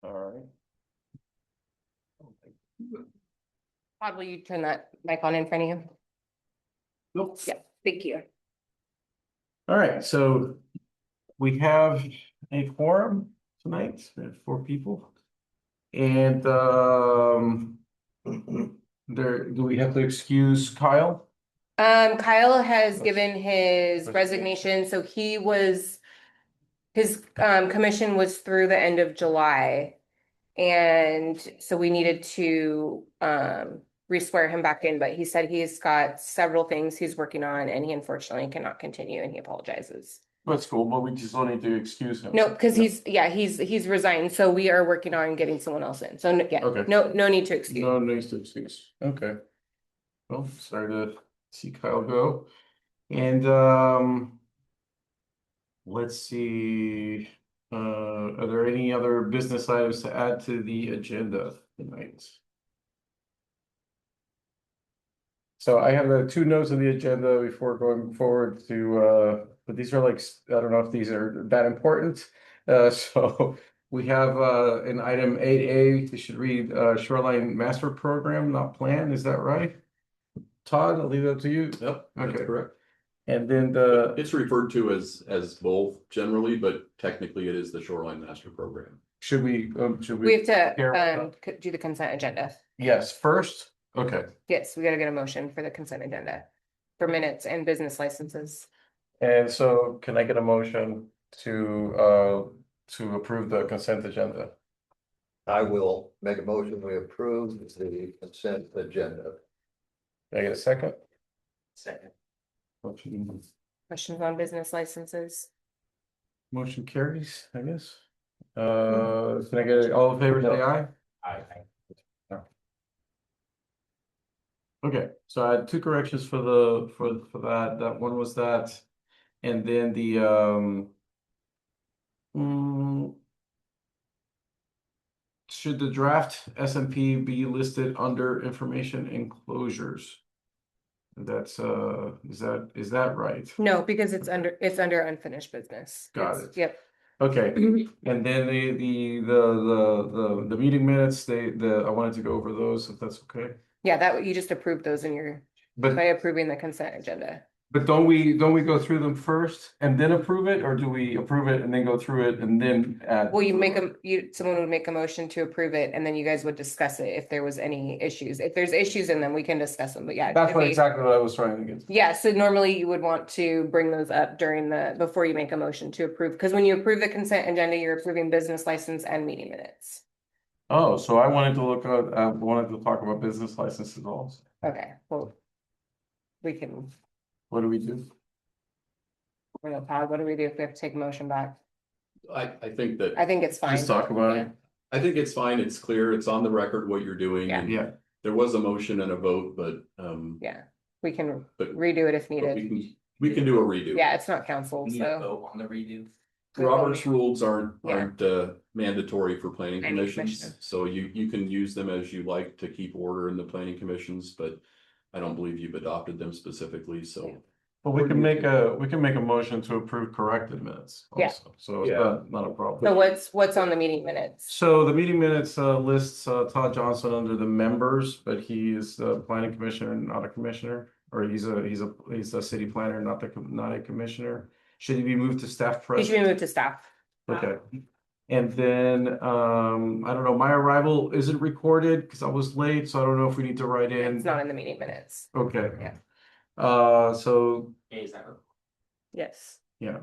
All right. Todd, will you turn that mic on in front of you? Nope. Yeah, thank you. All right, so we have a quorum tonight, we have 4 people. And do we have to excuse Kyle? Kyle has given his resignation, so his commission was through the end of July. And so we needed to re-swear him back in, but he said he's got several things he's working on and he unfortunately cannot continue and he apologizes. That's cool, but we just don't need to excuse him. No, because he's resigned, so we are working on getting someone else in. So yeah, Okay. no need to excuse. No need to excuse. Okay. Well, sorry to see Kyle go. And let's see. Are there any other business items to add to the agenda tonight? So I have 2 notes on the agenda before going forward to but these are like, I don't know if these are that important. So we have in item 8A, you should read Shoreline Master Program, not plan. Is that right? Todd, I'll leave that to you. Yep, that's Okay. correct. And then It's referred to as both generally, but technically it is the Shoreline Master Program. should we We have to do the consent agenda. Yes, first. Okay. Yes, we gotta get a motion for the consent agenda for minutes and business licenses. And so can I get a motion to approve the consent agenda? I will make a motion, we approve the consent agenda. Can I get a second? Second. Questions on business licenses? Motion carries, I guess. Can I get all in favor, say aye? Aye. Okay, so I had 2 corrections for that. That one was that, and then the should the draft SMP be listed under information enclosures? That's is that right? No, because it's under unfinished business. Got it. Yep. Okay, and then the meeting minutes, I wanted to go over those if that's okay. Yeah, that you just approved those by But approving the consent agenda. don't we go through them first and then approve it, or do we approve it and then go through it and then add? Well, someone would make a motion to approve it and then you guys would discuss it if there was any issues. If there's issues in them, we can discuss them, but yeah. That's exactly what I was trying to get. Yeah, so normally you would want to bring those up before you make a motion to approve, because when you approve the consent agenda, you're approving business license and meeting minutes. Oh, so I wanted to talk about business licenses also. Okay, well, we can, What do we do? Todd, what do we do if we have to take a motion back? I think that, I think it's fine. Just talk about it. I think it's fine, it's clear, it's on the record what you're doing. Yeah. and Yeah. There was a motion and a vote, but Yeah, we can But- redo it if but needed. we can do a redo. Yeah, it's not council, We need so. to vote on the redo. Robert's rules aren't Yeah. mandatory for planning Planning commissions, commission. so you can use them as you like to keep order in the planning commissions, but I don't believe you've adopted them specifically, so. But we can make a motion to approve corrected minutes Yeah. also, so it's Yeah. not a problem. So what's on the meeting minutes? So the meeting minutes lists Todd Johnson under the members, but he is the planning commissioner, not a commissioner, or he's a city planner, not a commissioner. Should he be moved to staff He present? should be moved to staff. Okay. And then I don't know, my arrival isn't recorded because I was late, so I don't know if we need to write in. It's not in the meeting minutes. Okay. Yeah. So Yes. yeah.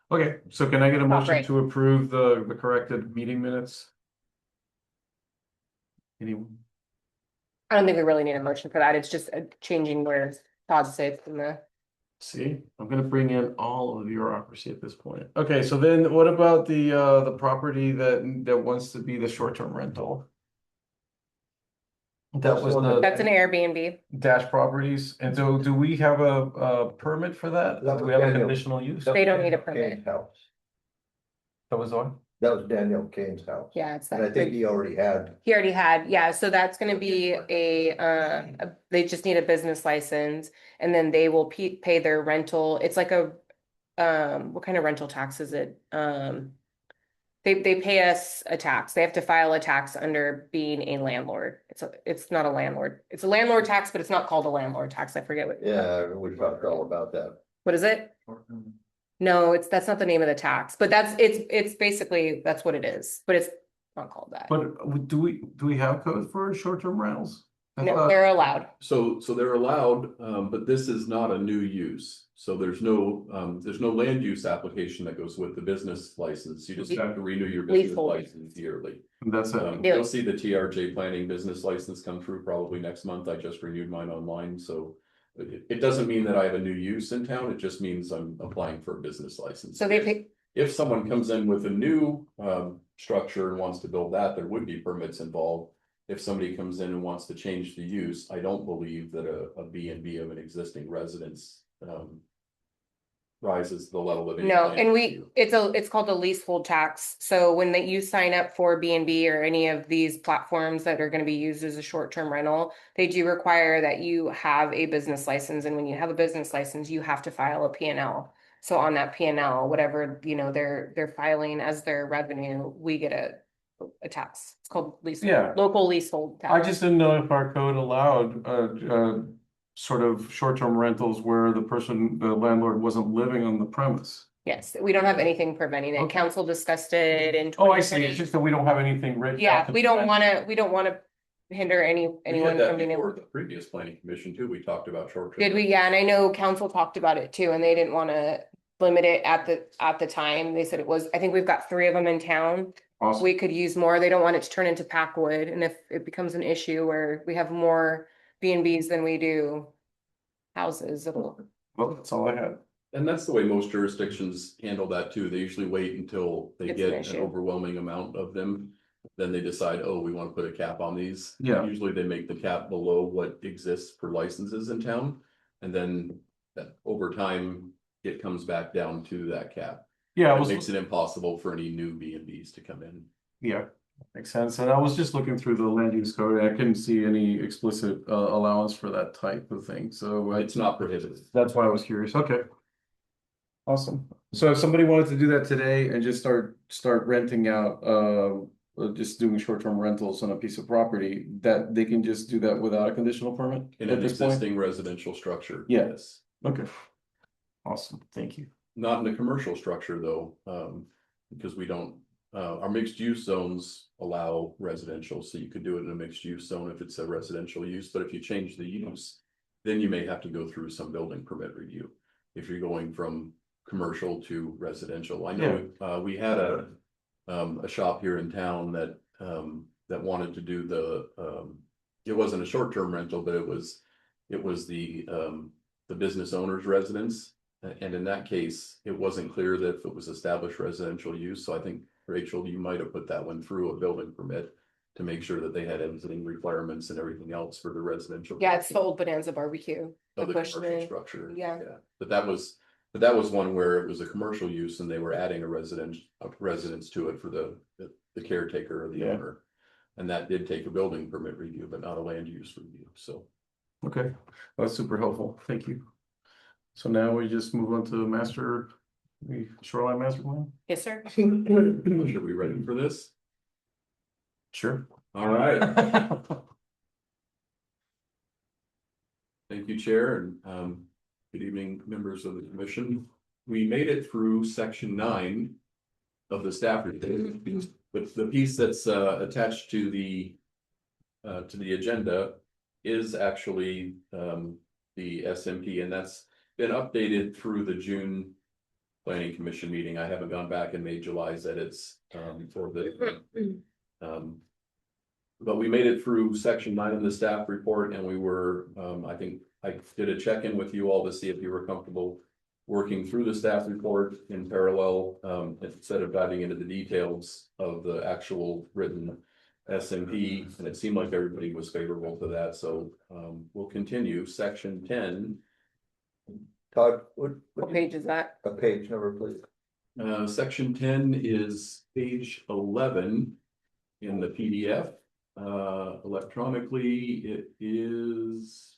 Okay, so can I get a motion great. to approve the corrected meeting minutes? Anyone? I don't think we really need a motion for that. It's just changing where Todd sits in the. See, I'm gonna bring in all of the bureaucracy at this point. Okay, so then what about the property that wants to be the short-term rental? That was That's an Airbnb. Dash Properties, and so do we have a permit for that? That Do was we have a Daniel. conditional use? They don't need a permit. Kane's house. That was on? That was Daniel Kane's house. Yeah, it's And I that. think he already had. He already had, yeah, so that's gonna be they just need a business license and then they will pay their rental. It's like what kind of rental tax is it? They pay us a tax. They have to file a tax under being a landlord. It's not a landlord. It's a landlord tax, but it's not called a landlord tax. I forget what. Yeah, we talked all about that. What is it? No, that's not the name of the tax, but it's basically, that's what it is, but it's not called that. But do we have code for short-term rentals? I No, thought- they're allowed. So they're allowed, but this is not a new use. So there's no land use application that goes with the business license. You just have to renew your business Leasehold. license yearly. That's it. You'll see the TRJ planning business license come through probably next month. I just renewed mine online, so it doesn't mean that I have a new use in town. It just means I'm applying for a business license. So they pay, If someone comes in with a new structure and wants to build that, there would be permits involved. If somebody comes in and wants to change the use, I don't believe that a B and B of an existing residence rises to the level of. no, and it's called a leasehold tax. So when you sign up for B&B or any of these platforms that are going to be used as a short-term rental, they do require that you have a business license. And when you have a business license, you have to file a P&L. So on that P&L, whatever, they're filing as their revenue, we get a tax. It's called Yeah. local leasehold tax. I just didn't know if our code allowed sort of short-term rentals where the landlord wasn't living on the premise. Yes, we don't have anything preventing it. Okay. Council discussed it in. Oh, I see. It's just that we don't have anything written. Yeah, we don't wanna hinder anyone from being able. For the previous planning commission too, we talked about short. Did we? Yeah, and I know council talked about it too, and they didn't wanna limit it at the time. They said it was, I think we've got 3 of them in town. Awesome. We could use more. They don't want it to turn into Packwood, and if it becomes an issue where we have more B&Bs than we do houses, it'll. Well, that's all I had. And that's the way most jurisdictions handle that too. They usually wait until they It's get an an issue. overwhelming amount of them. Then they decide, oh, we want to put a cap on these. Yeah. Usually they make the cap below what exists for licenses in town. And then over time, it comes back down to that cap. Yeah, It makes it impossible for any new B&Bs to come in. yeah, makes sense. And I was just looking through the land use code. And I couldn't see any explicit allowance for that type of thing. So It's not prohibited. that's why I was curious. Okay. Awesome. So if somebody wanted to do that today and just start renting out, just doing short-term rentals on a piece of property, that they can just do that without a conditional permit In at an this point? existing residential structure. Yeah. Yes. Okay. Awesome. Thank you. Not in a commercial structure though, because we don't, our mixed use zones allow residential, so you could do it in a mixed use zone if it's a residential use, but if you change the use, then you may have to go through some building permit review. If you're going from commercial to residential, I know, we had a shop here in town that wanted to do it wasn't a short-term rental, but it was the business owner's residence. And in that case, it wasn't clear that if it was established residential use, so I think, Rachel, you might have put that one through a building permit to make sure that they had everything requirements and everything else for the residential. Yeah, it's the old Bonanza barbecue. Of the Bushman. commercial structure. Yeah. But that was one where it was a commercial use and they were adding a residence to it for the caretaker or the Yeah. owner. And that did take a building permit review, but not a land use review, so. Okay, that's super helpful. Thank you. So now we just move on to shoreline master plan? Yes, sir. Are we ready for this? Sure. All right. Thank you, Chair, and good evening, members of the commission. We made it through section 9 of the staff report, but the piece that's attached to the agenda is actually the SMP, and that's been updated through the June planning commission meeting. I haven't gone back and made July's edits for the but we made it through section 9 of the staff report, and we were, I think I did a check-in with you all to see if you were comfortable working through the staff report in parallel, instead of diving into the details of the actual written SMP, and it seemed like everybody was favorable to that, so we'll continue. Section 10. Todd, What page is that? a page number, please. Section 10 is page 11 in the PDF. Electronically, it is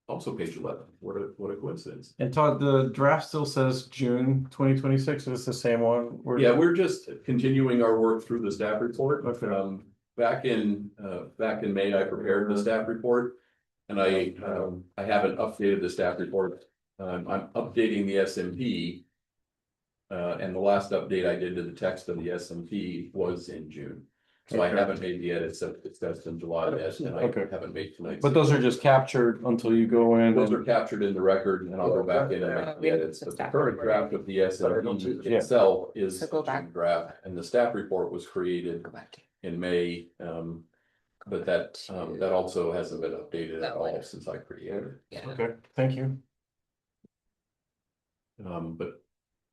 also page 11. What a coincidence. And Todd, the draft still says June 2026. Is this the same one? Yeah, we're just continuing our work through the staff report. Okay. Back in May, I prepared the staff report. And I haven't updated the staff report. I'm updating the SMP. And the last update I did to the text of the SMP was in June. So I Okay. haven't made the edits that discussed in July yet, and I Okay. haven't made tonight. But those are just captured until you go in. Those and- are captured in the record, and I'll go back in and make the edits, but the current draft of the SMP Yeah. itself is So go a back. June draft, and the staff report was created Go back to. in May. But that also hasn't been updated at That all one. since I created it. Yeah. Okay, thank you. But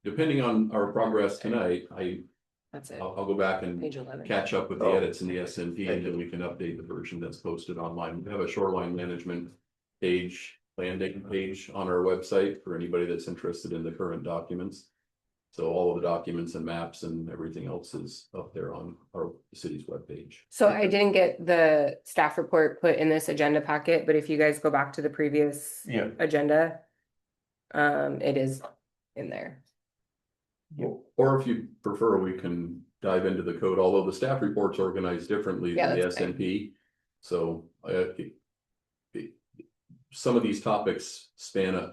depending on our progress tonight, That's it. I'll go back and Page 11. catch up with the Oh. edits in the SMP, and then we can update the version that's posted online. We have a shoreline management page, landing page on our website for anybody that's interested in the current documents. So all of the documents and maps and everything else is up there on our city's webpage. So I didn't get the staff report put in this agenda packet, but if you guys go back to the previous Yeah. agenda, it is in there. Or if you prefer, we can dive into the code, although the staff report's organized differently Yeah, than the that's fine. SMP. So some of these topics span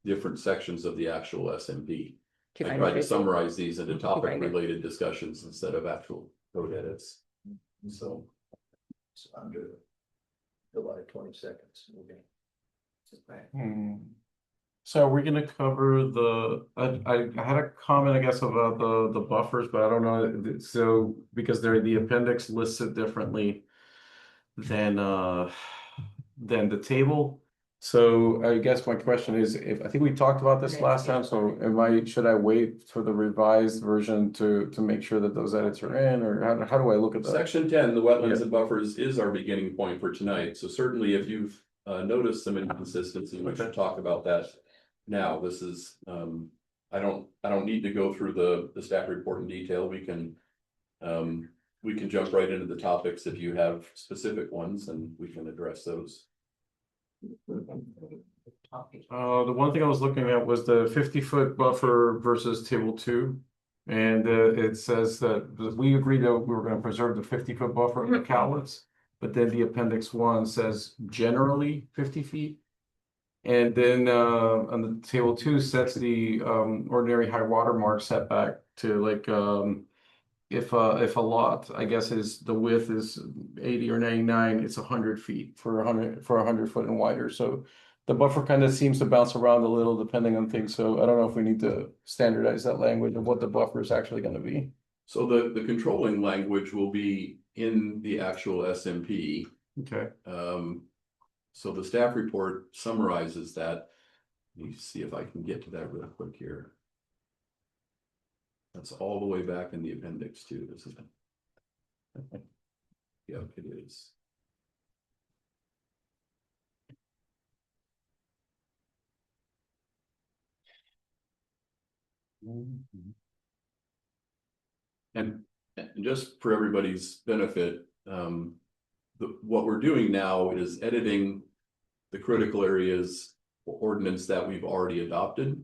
different sections of the actual SMP. Do you I find tried it, to Tracy? summarize these into topic find it? related discussions instead of actual code edits. So It's under July 22nd. So we're gonna cover I had a comment, I guess, about the buffers, but I don't know, so, because they're the appendix listed differently than the table. So I guess my question is, I think we talked about this last time, so should I wait for the revised version to make sure that those edits are in, or how do I look at that? section 10, the wetlands and buffers, is our beginning point for tonight. So certainly if you've noticed some inconsistency, we should talk about that now. This is I don't need to go through the staff report in detail. We can jump right into the topics if you have specific ones, and we can address those. The one thing I was looking at was the 50-foot buffer versus table 2. And it says that we agreed that we were going to preserve the 50-foot buffer of the cowlets, but then the appendix 1 says generally 50 feet. And then on the table 2 sets the ordinary high water mark setback to like if a lot, I guess, is the width is 80 or 99, it's 100 feet for 100 foot and wider. So the buffer kind of seems to bounce around a little depending on things. So I don't know if we need to standardize that language of what the buffer is actually going to be. So the controlling language will be in the actual SMP. Okay. So the staff report summarizes that. Let me see if I can get to that real quick here. That's all the way back in the appendix too, isn't it? Yeah, it is. And just for everybody's benefit, what we're doing now is editing the critical areas ordinance that we've already adopted.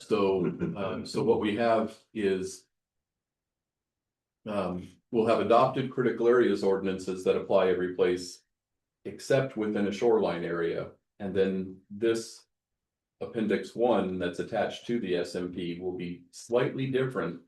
So what we have is we'll have adopted critical areas ordinances that apply every place except within a shoreline area. And then this appendix 1 that's attached to the SMP will be slightly different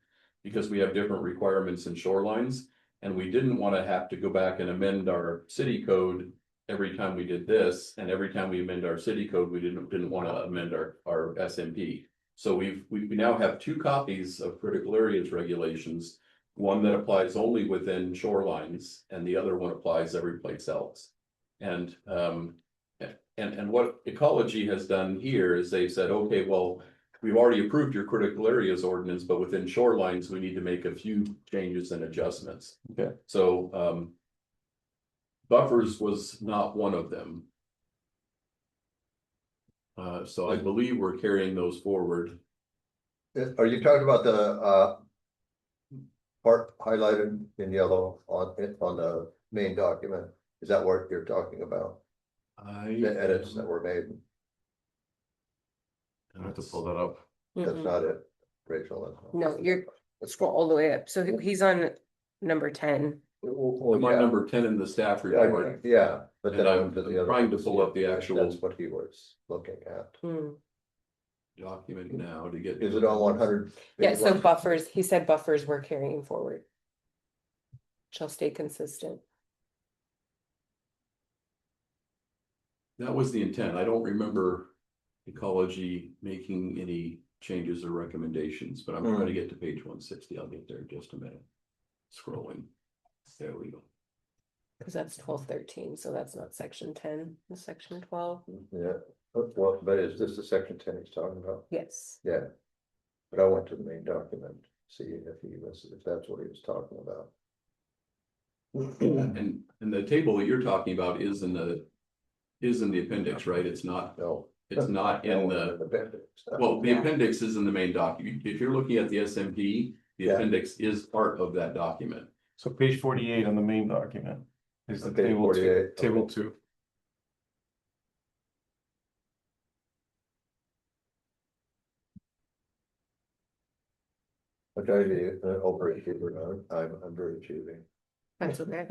because we have different requirements in shorelines. And we didn't want to have to go back and amend our city code every time we did this. And every time we amend our city code, we didn't want to amend our SMP. So we now have 2 copies of critical areas regulations, one that applies only within shorelines and the other one applies every place else. And what ecology has done here is they've said, okay, well, we've already approved your critical areas ordinance, but within shorelines, we need to make a few changes and adjustments. Okay. So buffers was not one of them. So I believe we're carrying those forward. Are you talking about the part highlighted in yellow on the main document? Is that what you're talking about? the edits that were made. I have to pull that up. That's Mhm. not it, Rachel. that's not- No, you're scroll all the way up. So he's on number 10. Well, I'm on yeah. number 10 in the staff report. Yeah, but And then I I'm went to the other. trying to pull up the That's actual what he was looking at. Hmm. document now to get. Is it on 100? Yeah, so buffers, he said buffers we're carrying forward. Shall stay consistent. That was the intent. I don't remember ecology making any changes or recommendations, but I'm trying to get to page 160. I'll get there in just a minute. Scrolling. There we go. Because that's 1213, so that's not section 10, it's section 12. Yeah, well, but is this the section 10 he's talking about? Yes. Yeah. But I went to the main document, see if that's what he was talking about. And the table that you're talking about is in the appendix, right? It's not, No. it's not in the, appendix. well, the Yeah. appendix is in the main document. If you're looking at the SMP, the Yeah. appendix is part of that document. So page 48 on the main document is the Okay, table 48, table okay. 2. I tell you, overachiever, I'm underachieving. That's okay.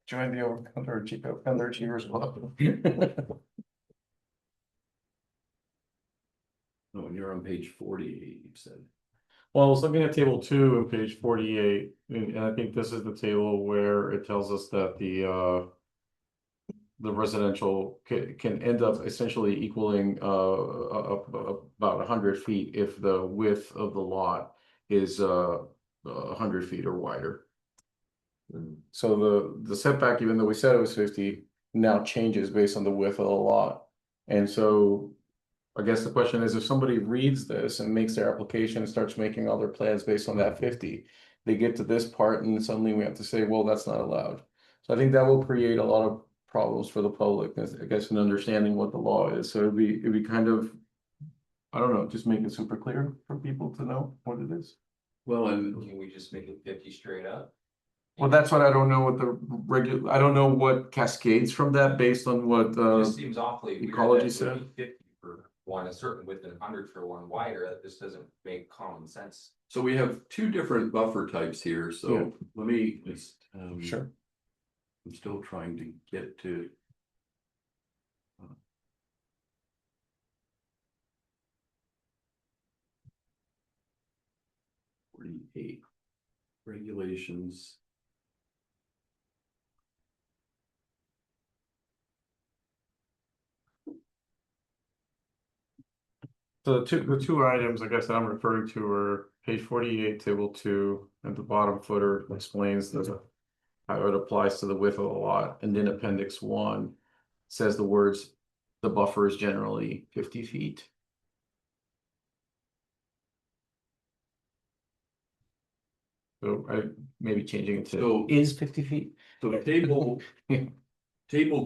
Join the underachievers club. Oh, and you're on page 48, you said. Well, I was looking at table 2 on page 48, and I think this is the table where it tells us that the residential can end up essentially equaling about 100 feet if the width of the lot is 100 feet or wider. So the setback, even though we said it was 50, now changes based on the width of the lot. And so I guess the question is, if somebody reads this and makes their application and starts making all their plans based on that 50, they get to this part and suddenly we have to say, well, that's not allowed. So I think that will create a lot of problems for the public, I guess, in understanding what the law is. So it'd be kind of, I don't know, just make it super clear for people to know what it is. Well, and Can we just make it 50 straight up? Well, that's what I don't know what I don't know what cascades from that based on what, It just seems awfully weird ecology that it would said. be 50 for one, a certain width and 100 for one wider. That just doesn't make common sense. so we have two different buffer types here, Yeah. so let me just, Sure. I'm still trying to get to. 48 regulations. So the two items I guess that I'm referring to are page 48, table 2, at the bottom footer explains how it applies to the width of the lot, and then appendix 1 says the words, the buffer is generally 50 feet. So I maybe changing it to So- is 50 feet. So table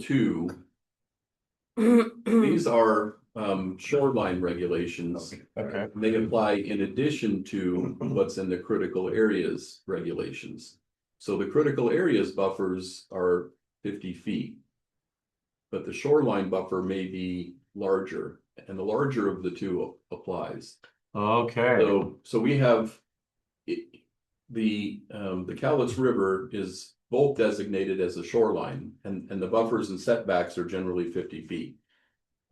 2, these are shoreline regulations. Okay. They apply in addition to what's in the critical areas regulations. So the critical areas buffers are 50 feet. But the shoreline buffer may be larger, and the larger of the two applies. Okay. So we have the Cowlitz River is both designated as a shoreline, and the buffers and setbacks are generally 50 feet.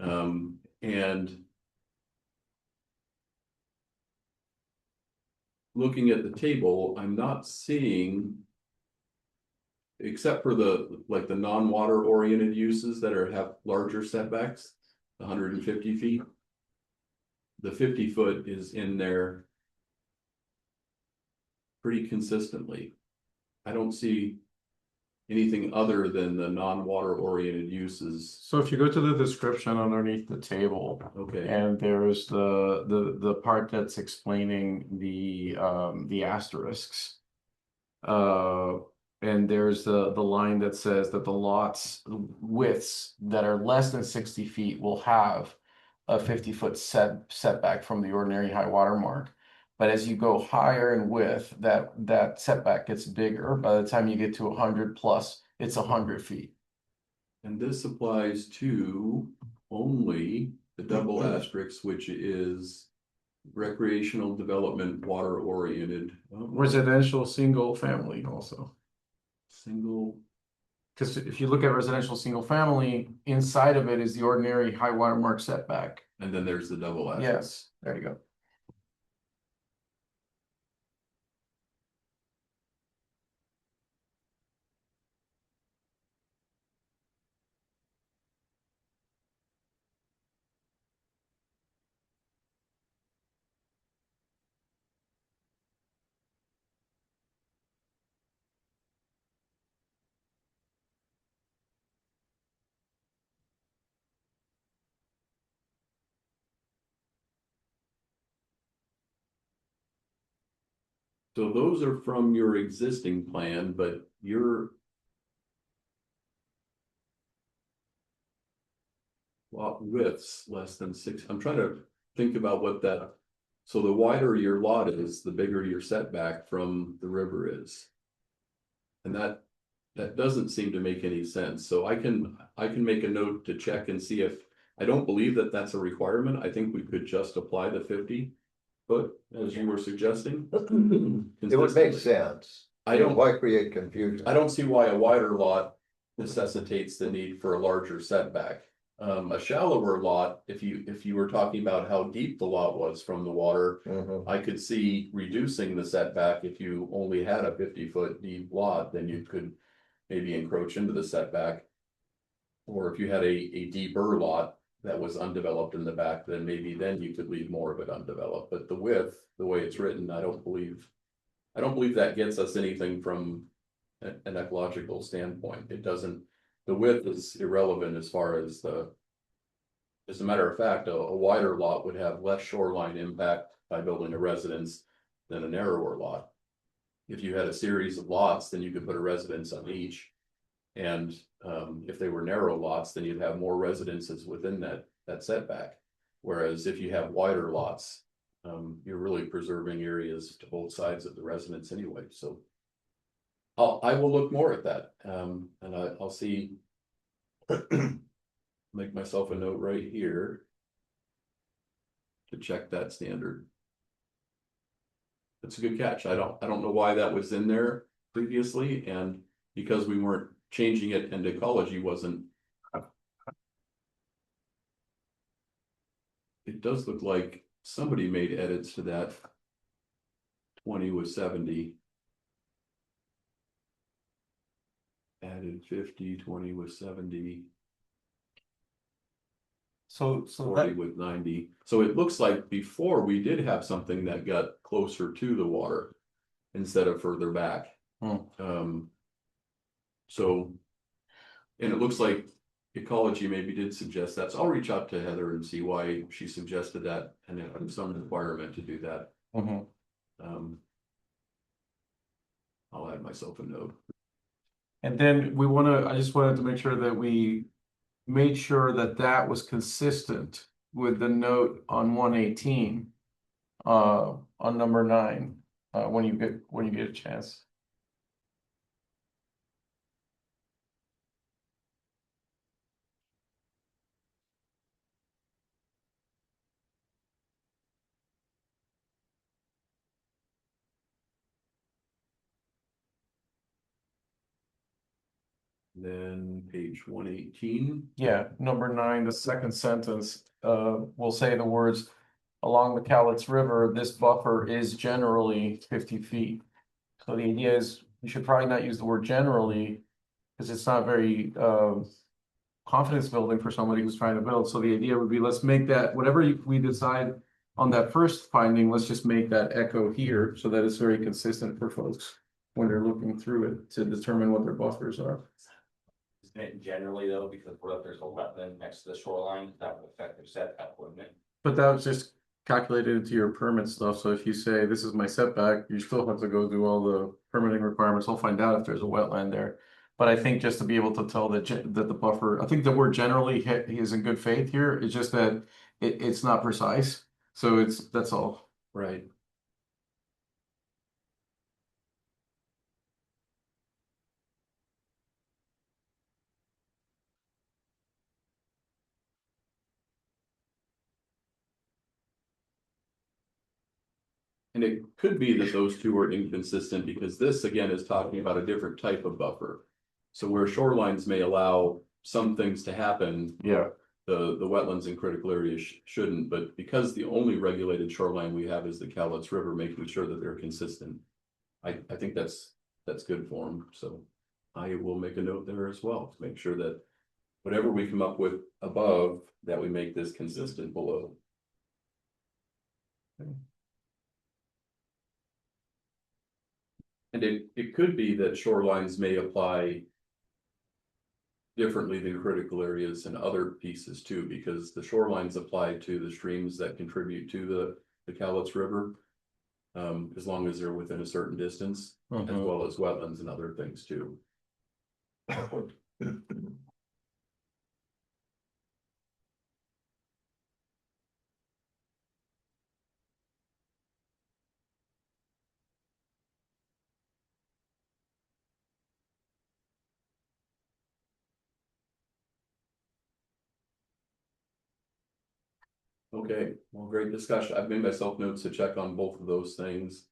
And looking at the table, I'm not seeing, except for the non-water oriented uses that have larger setbacks, 150 feet. The 50 foot is in there pretty consistently. I don't see anything other than the non-water oriented uses. So if you go to the description underneath the table, Okay, and there's the part that's explaining the asterisks. And there's the line that says that the lots widths that are less than 60 feet will have a 50-foot setback from the ordinary high water mark. But as you go higher in width, that setback gets bigger. By the time you get to 100 plus, it's 100 feet. And this applies to only the double asterisk, which is recreational development, water oriented. Residential single family also. Single, Because if you look at residential single family, inside of it is the ordinary high water mark setback. and then there's the double asterisk. Yes, there you go. So those are from your existing plan, but your lot width's less than 6. I'm trying to think about what that, so the wider your lot is, the bigger your setback from the river is. And that doesn't seem to make any sense. So I can make a note to check and see if, I don't believe that that's a requirement. I think we could just apply the 50-foot as you were suggesting. It would make sense. I don't- Why create confusion? I don't see why a wider lot necessitates the need for a larger setback. A shallower lot, if you were talking about how deep the lot was from the water, Mhm. I could see reducing the setback. If you only had a 50-foot deep lot, then you could maybe encroach into the setback. Or if you had a deeper lot that was undeveloped in the back, then maybe then you could leave more of it undeveloped. But the width, the way it's written, I don't believe that gets us anything from an ecological standpoint. It doesn't, the width is irrelevant as far as as a matter of fact, a wider lot would have less shoreline impact by building a residence than a narrower lot. If you had a series of lots, then you could put a residence on each. And if they were narrow lots, then you'd have more residences within that setback. Whereas if you have wider lots, you're really preserving areas to both sides of the residence anyway, so. I will look more at that, and I'll see. Make myself a note right here. To check that standard. That's a good catch. I don't know why that was in there previously, and because we weren't changing it and ecology wasn't. It does look like somebody made edits to that. 20 was 70. Added 50, 20 was 70, So 40 that, with 90. So it looks like before we did have something that got closer to the water instead of further back. So, and it looks like ecology maybe did suggest that. So I'll reach out to Heather and see why she suggested that and if some requirement to do that. mhm. I'll add myself a note. And then I just wanted to make sure that we made sure that that was consistent with the note on 118. On number 9, when you get a chance. Then page 118. Yeah, number 9, the second sentence, will say the words, along the Cowlitz River, this buffer is generally 50 feet. So the idea is, you should probably not use the word generally, because it's not very, confidence building for somebody who's trying to build. So the idea would be, let's make that, we decide on that first finding, let's just make that echo here, so that it's very consistent for folks when they're looking through it to determine what their buffers are. Isn't it generally though, because what if there's a wetland next to the shoreline, that would affect their setback, wouldn't it? But that was just calculated into your permit stuff, so if you say this is my setback, you still have to go do all the permitting requirements. I'll find out if there's a wetland there. But I think just to be able to tell that that the buffer, I think the word generally is in good faith here. It's just that it's not precise. So that's all. Right. And it could be that those two are inconsistent because this again is talking about a different type of buffer. So where shorelines may allow some things to happen, Yeah, the wetlands in critical areas shouldn't, but because the only regulated shoreline we have is the Cowlitz River, making sure that they're consistent. I think that's good form, so I will make a note there as well to make sure that whatever we come up with above, that we make this consistent below. And it could be that shorelines may apply differently than critical areas and other pieces too, because the shorelines apply to the streams that contribute to the Cowlitz River. As long as they're within a certain distance, as well as wetlands and other things too. Okay, well, great discussion. I've made myself notes to check on both of those things.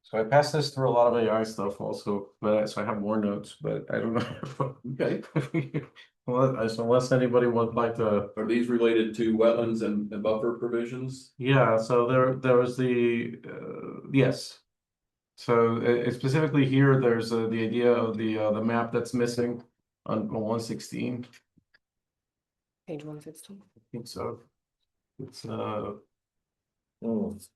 so I passed this through a lot of AI stuff also, but so I have more notes, but I don't know. Okay, Unless anybody would like to. are these related to wetlands and buffer provisions? Yeah, so there was the, yes. So specifically here, there's the idea of the map that's missing on 116. Page 116. I think so. It's Oh. 116.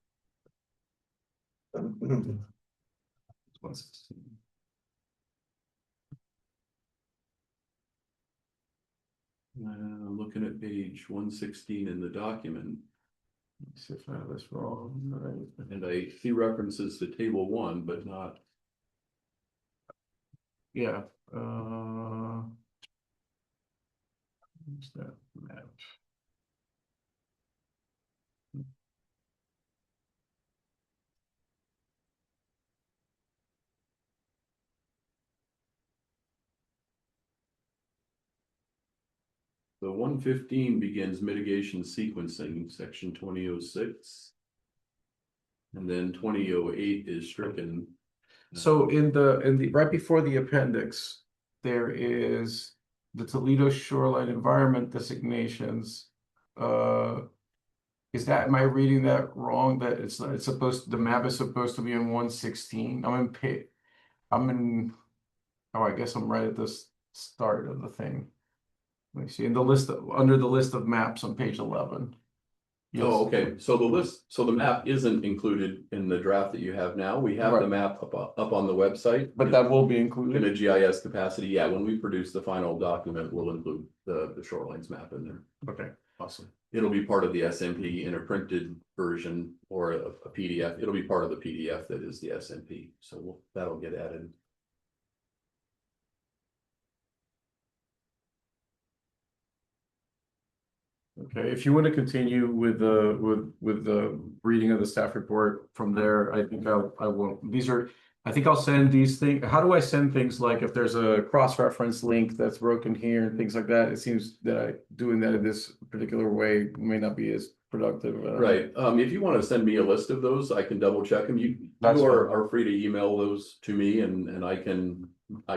Looking at page 116 in the document. Let's see if I have this wrong. Right. And I see references to table 1, but not. Yeah. Where's that map? The 115 begins mitigation sequencing, section 2006. And then 2008 is stricken. So in the right before the appendix, there is the Toledo shoreline environment designations. Is that, am I reading that wrong? That it's supposed, the map is supposed to be in 116? I'm in, oh, I guess I'm right at the start of the thing. Let me see, in the list under the list of maps on page 11. Yes. Oh, okay, so the map isn't included in the draft that you have now. We have the Right. map up on the website. But that will be In a included. GIS capacity, yeah, when we produce the final document, we'll include the shorelines map in there. Okay, awesome. It'll be part of the SMP in a printed version or a PDF. It'll be part of the PDF that is the SMP, so that'll get added. Okay, if you want to continue with the reading of the staff report from there, I think I won't. These are, I think I'll send these things. How do I send things like if there's a cross-reference link that's broken here and things like that? It seems that doing that in this particular way may not be as productive. Right, if you want to send me a list of those, I can double check them. You That's are free to email those to me and I can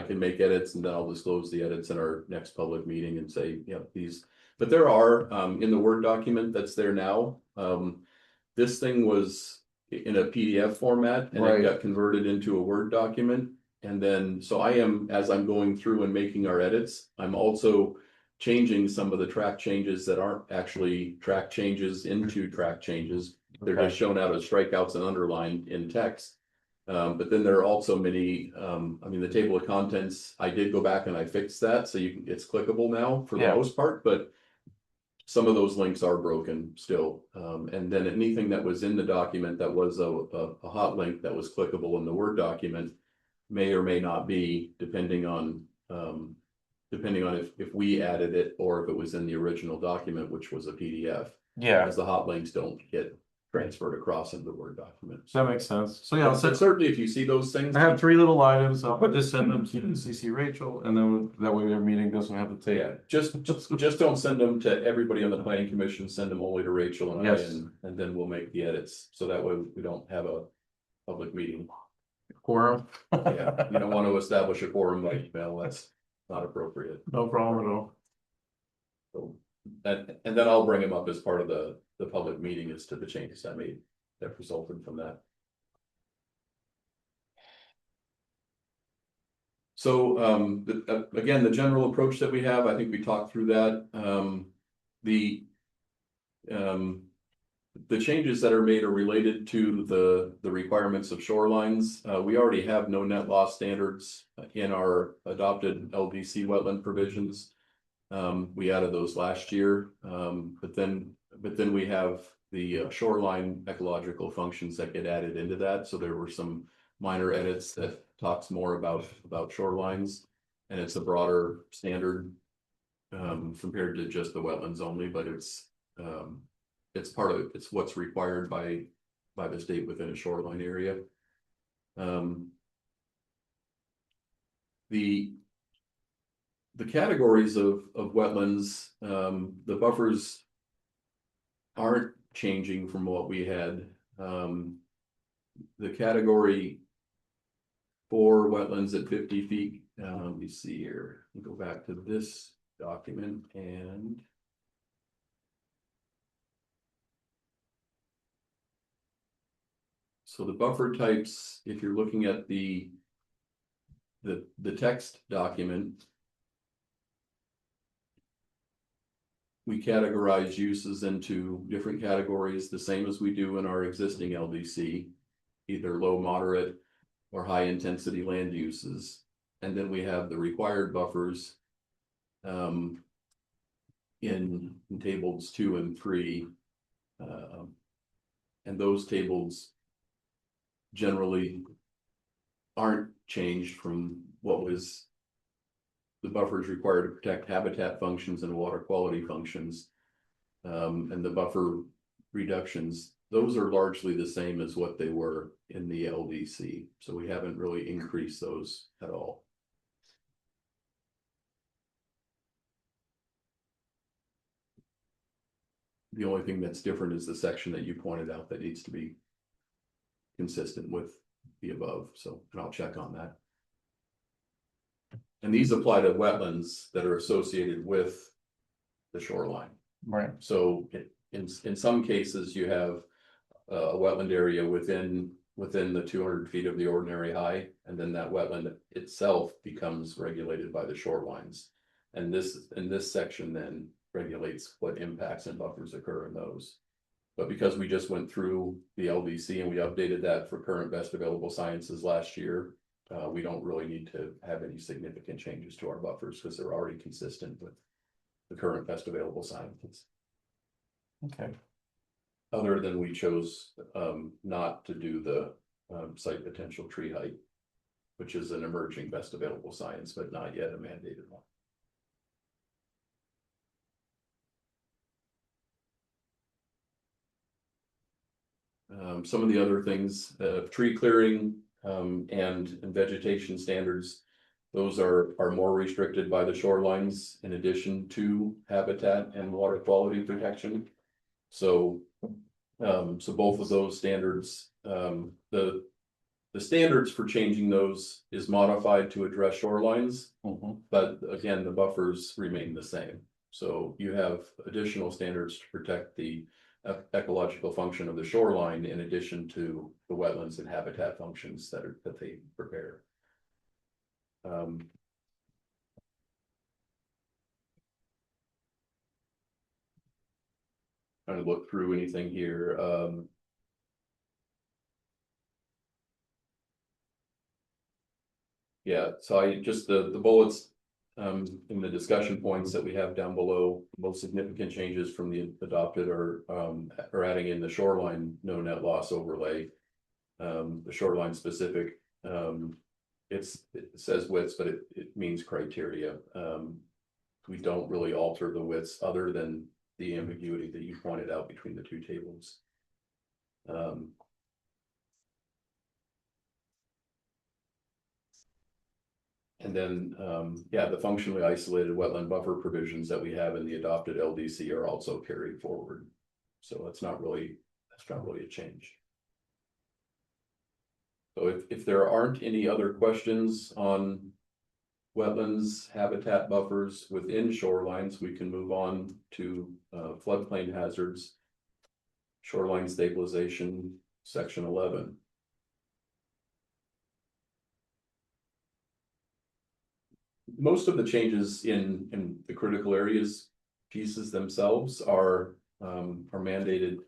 make edits and then I'll disclose the edits in our next public meeting and say, yeah, these. But there are, in the Word document that's there now, this thing was in a PDF format and Right. it got converted into a Word document. And then, so I am, as I'm going through and making our edits, I'm also changing some of the track changes that aren't actually track changes into track changes. They're just shown out as strikeouts and underlined in text. But then there are also many, I mean, the table of contents, I did go back and I fixed that, so it's clickable now for the Yeah. most part, but some of those links are broken still. And then anything that was in the document that was a hot link that was clickable in the Word document may or may not be, depending on if we added it or if it was in the original document, which was a PDF. Yeah. As the hot links don't get transferred across into the Word document. That makes sense. So yeah, I'll But send, certainly if you see those things. I have 3 little items. I'll just send them to CC Rachel, and then that way their meeting doesn't have to take. Yeah, just don't send them to everybody on the planning commission, send them only to Rachel and I, Yes. and then we'll make the edits, so that way we don't have a public meeting. Quorum. Yeah, you don't want to establish a quorum by email, that's not appropriate. No problem at all. So, and then I'll bring them up as part of the public meeting as to the changes I made that resulted from that. So, again, the general approach that we have, I think we talked through that. The changes that are made are related to the requirements of shorelines. We already have no net loss standards in our adopted LDC wetland provisions. We added those last year, but then we have the shoreline ecological functions that get added into that. So there were some minor edits that talks more about shorelines, and it's a broader standard compared to just the wetlands only, but it's what's required by the state within a shoreline area. The categories of wetlands, the buffers aren't changing from what we had. The category for wetlands at 50 feet, let me see here, go back to this document and so the buffer types, if you're looking at the text document, we categorize uses into different categories, the same as we do in our existing LDC, either low, moderate, or high intensity land uses. And then we have the required buffers in tables 2 and 3. And those tables generally aren't changed from what was the buffers required to protect habitat functions and water quality functions. And the buffer reductions, those are largely the same as what they were in the LDC. So we haven't really increased those at all. The only thing that's different is the section that you pointed out that needs to be consistent with the above. So, and I'll check on that. And these apply to wetlands that are associated with the shoreline. Right. So in some cases, you have a wetland area within the 200 feet of the ordinary high, and then that wetland itself becomes regulated by the shorelines. And this section then regulates what impacts and buffers occur in those. But because we just went through the LDC and we updated that for current best available sciences last year, we don't really need to have any significant changes to our buffers because they're already consistent with the current best available sciences. Okay. Other than we chose not to do the site potential tree height, which is an emerging best available science, but not yet a mandated one. Some of the other things, tree clearing and vegetation standards, those are more restricted by the shorelines in addition to habitat and water quality protection. So both of those standards, the standards for changing those is modified to address shorelines, but again, the buffers remain the same. So you have additional standards to protect the ecological function of the shoreline in addition to the wetlands and habitat functions that they prepare. Trying to look through anything here. Yeah, so I just the bullets in the discussion points that we have down below, most significant changes from the adopted are adding in the shoreline no net loss overlay. The shoreline specific, it says widths, but it means criteria. We don't really alter the widths other than the ambiguity that you pointed out between the two tables. Um, And then, yeah, the functionally isolated wetland buffer provisions that we have in the adopted LDC are also carried forward. So that's not really a change. So if there aren't any other questions on wetlands, habitat buffers within shorelines, we can move on to floodplain hazards, shoreline stabilization, section 11. Most of the changes in the critical areas pieces themselves are mandated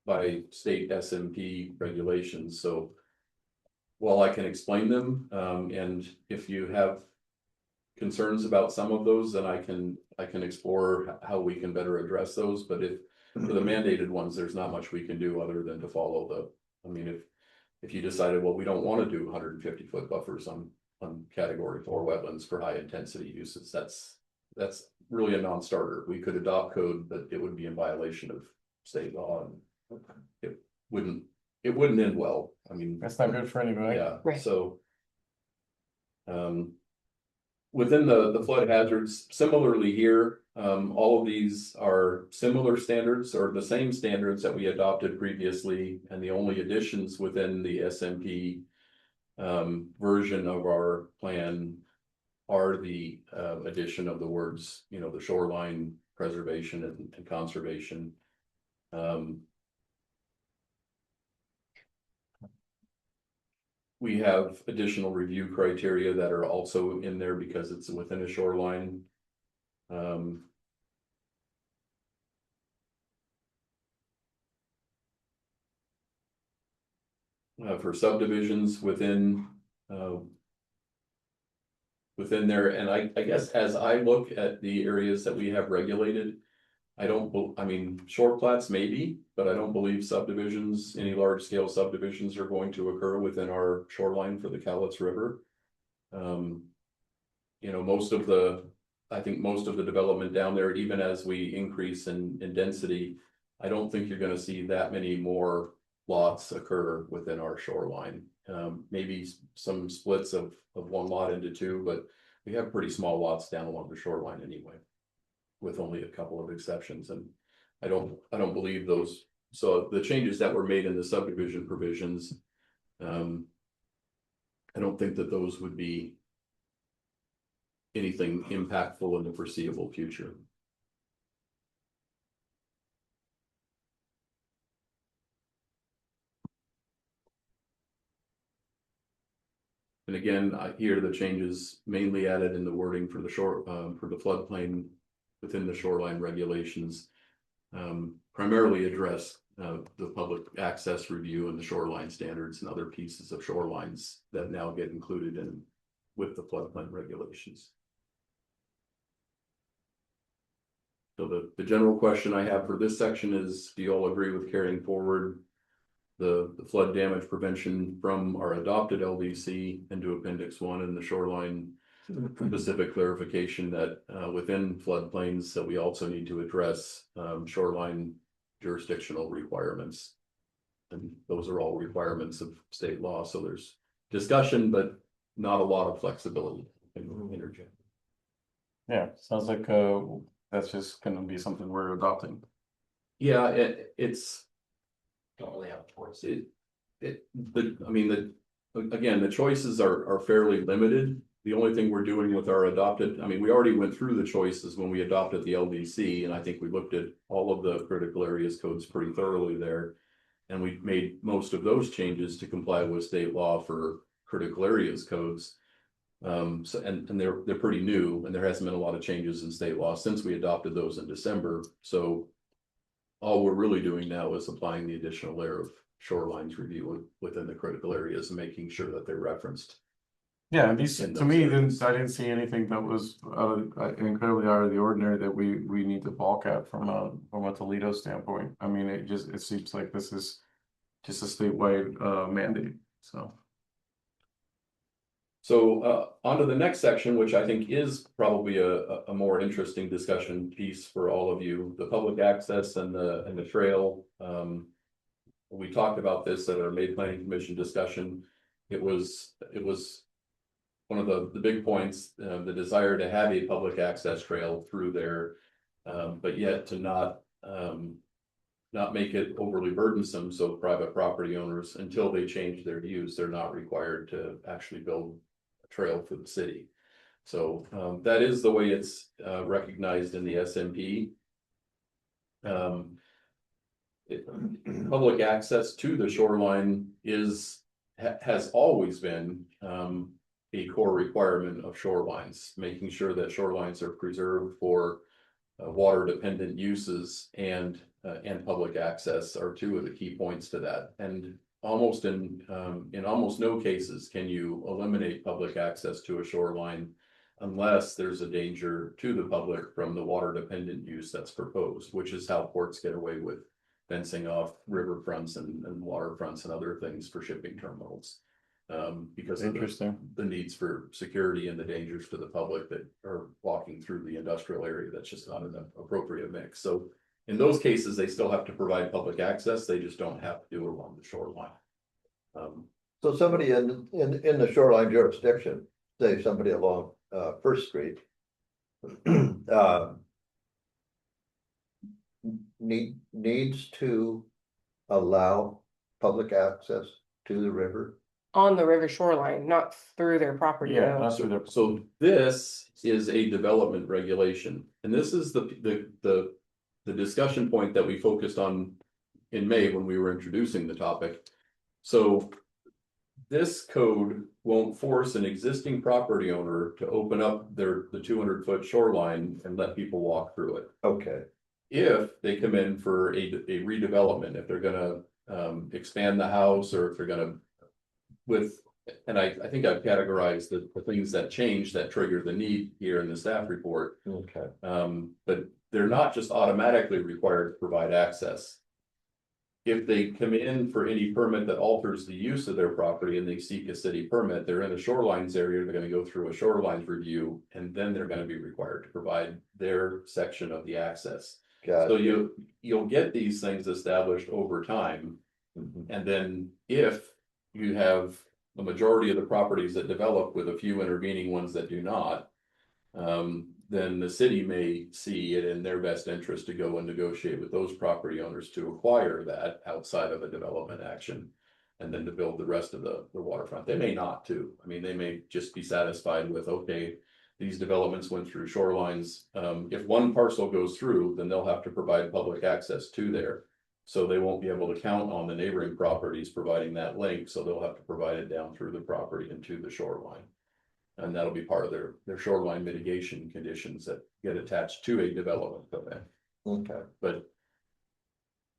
by state SMP regulations. So while I can explain them, and if you have concerns about some of those, then I can explore how we can better address those. But if for the mandated ones, there's not much we can do other than to follow the. I mean, if you decided, well, we don't want to do 150-foot buffers on category 4 wetlands for high intensity uses, that's really a non-starter. We could adopt code, but it would be in violation of state law, and it wouldn't end well. I mean, That's not good for anybody. yeah, Right. so within the flood hazards, similarly here, all of these are similar standards or the same standards that we adopted previously, and the only additions within the SMP version of our plan are the addition of the words, the shoreline preservation and conservation. We have additional review criteria that are also in there because it's within a shoreline. For subdivisions within there, and I guess as I look at the areas that we have regulated, I mean, short plats maybe, but I don't believe subdivisions, any large scale subdivisions are going to occur within our shoreline for the Cowlitz River. I think most of the development down there, even as we increase in density, I don't think you're gonna see that many more lots occur within our shoreline. Maybe some splits of one lot into two, but we have pretty small lots down along the shoreline anyway, with only a couple of exceptions, and I don't believe those. So the changes that were made in the subdivision provisions, I don't think that those would be anything impactful in the foreseeable future. And again, here the changes mainly added in the wording for the for the floodplain within the shoreline regulations, primarily address the public access review and the shoreline standards and other pieces of shorelines that now get included in with the floodplain regulations. So the general question I have for this section is, do you all agree with carrying forward the flood damage prevention from our adopted LDC into Appendix 1 and the shoreline specific clarification that within floodplains that we also need to address shoreline jurisdictional requirements, and those are all requirements of state law, so there's discussion but not a lot of flexibility in interject. Yeah, sounds like that's just gonna be something we're adopting. Yeah, it's Don't really have a choice. Again, the choices are fairly limited. The only thing we're doing with our adopted, we already went through the choices when we adopted the LDC, and I think we looked at all of the critical areas codes pretty thoroughly there. And we made most of those changes to comply with state law for critical areas codes. And they're pretty new, and there hasn't been a lot of changes in state law since we adopted those in December. So all we're really doing now is applying the additional layer of shorelines review within the critical areas and making sure that they're referenced. Yeah, and these, In to those me, areas. I didn't see anything that was incredibly out of the ordinary that we need to balk at from a Toledo standpoint. I mean, it seems like this is just a statewide mandate, so. So on to the next section, which I think is probably a more interesting discussion piece for all of you, the public access and the trail. We we talked about this at our May Planning Commission discussion. It was one of the big points, the desire to have a public access trail through there, but yet to not make it overly burdensome, so private property owners, until they change their use, they're not required to actually build a trail for the city. So that is the way it's recognized in the SMP. Public access to the shoreline has always been a core requirement of shorelines, making sure that shorelines are preserved for water dependent uses, and public access are two of the key points to that. And almost in almost no cases can you eliminate public access to a shoreline unless there's a danger to the public from the water dependent use that's proposed, which is how ports get away with fencing off riverfronts and waterfronts and other things for shipping terminals. Because of the needs for security and the dangers to the public that are walking through the industrial area. That's just not an appropriate mix. So in those cases, they still have to provide public access. They just don't have to do it along the shoreline. So somebody in the shoreline jurisdiction, say somebody along First Street, needs to allow public access to the river. On the river shoreline, not through their property. Yeah, though. not through their. So this is a development regulation, and this is the discussion point that we focused on in May when we were introducing the topic. So this code won't force an existing property owner to open up the 200-foot shoreline and let people walk through it. Okay. If they come in for a redevelopment, if they're gonna expand the house, or if they're gonna and I think I've categorized the things that change that trigger the need here in the staff report. Okay. But they're not just automatically required to provide access. If they come in for any permit that alters the use of their property and they seek a city permit, they're in the shorelines area, they're gonna go through a shorelines review, and then they're gonna be required to provide their section of the access. So you'll get these things established over time. And then if you have the majority of the properties that develop with a few intervening ones that do not, then the city may see it in their best interest to go and negotiate with those property owners to acquire that outside of a development action, and then to build the rest of the waterfront. They may not too. I mean, they may just be satisfied with, okay, these developments went through shorelines. If one parcel goes through, then they'll have to provide public access to there. So they won't be able to count on the neighboring properties providing that link, so they'll have to provide it down through the property and to the shoreline. And that'll be part of their shoreline mitigation conditions that get attached to a development event. Okay.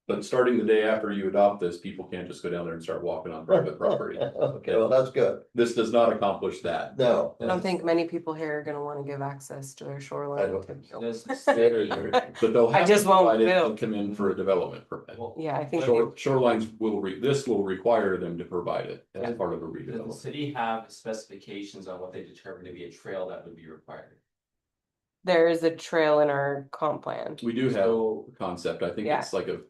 But starting the day after you adopt this, people can't just go down there and start walking on private property. Okay, well, that's good. This does not accomplish that. No. I don't think many people here are gonna wanna give access to their shoreline. I don't think so. But they'll have I just to won't provide it build. and come in for a development permit. Yeah, I think. Shorelines this will require them to provide it as part of a Does the redevelopment. city have specifications on what they determine to be a trail that would be required? There is a trail in our comp plan. We do have a concept. I think Yeah. it's like a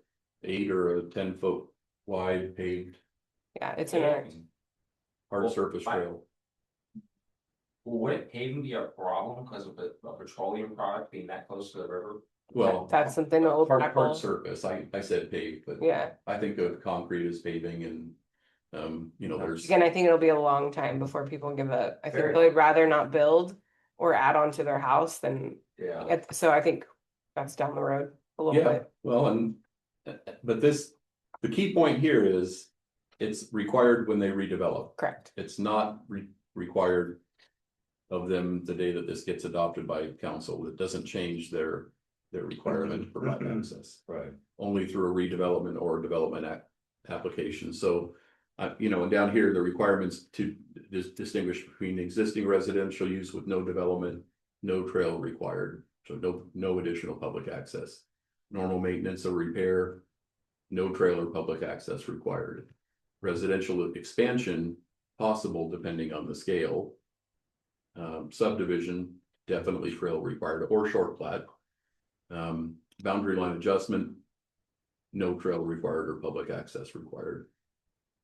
8 or a 10-foot wide paved Yeah, it's in our, hard Well, surface fine. trail. Well, wouldn't paving be a problem because of a petroleum product being that close to the river? Well, that's something that will hard tackle. surface. I said paved, but Yeah, I think of concrete as paving, and there's. again, I think it'll be a long time before people give up. I think Fair they'd rather not build or add on to their house than, Yeah. so I think that's down the road a little Yeah, bit. well, but the key point here is it's required when they redevelop. Correct. It's not required of them the day that this gets adopted by council. It doesn't change their requirement to provide access. Right. Only through a redevelopment or development application. So, and down here, the requirements to distinguish between existing residential use with no development, no trail required. So no additional public access. Normal maintenance or repair, no trailer public access required. Residential expansion possible depending on the scale. Subdivision, definitely trail required or short plat. Boundary line adjustment, no trail required or public access required.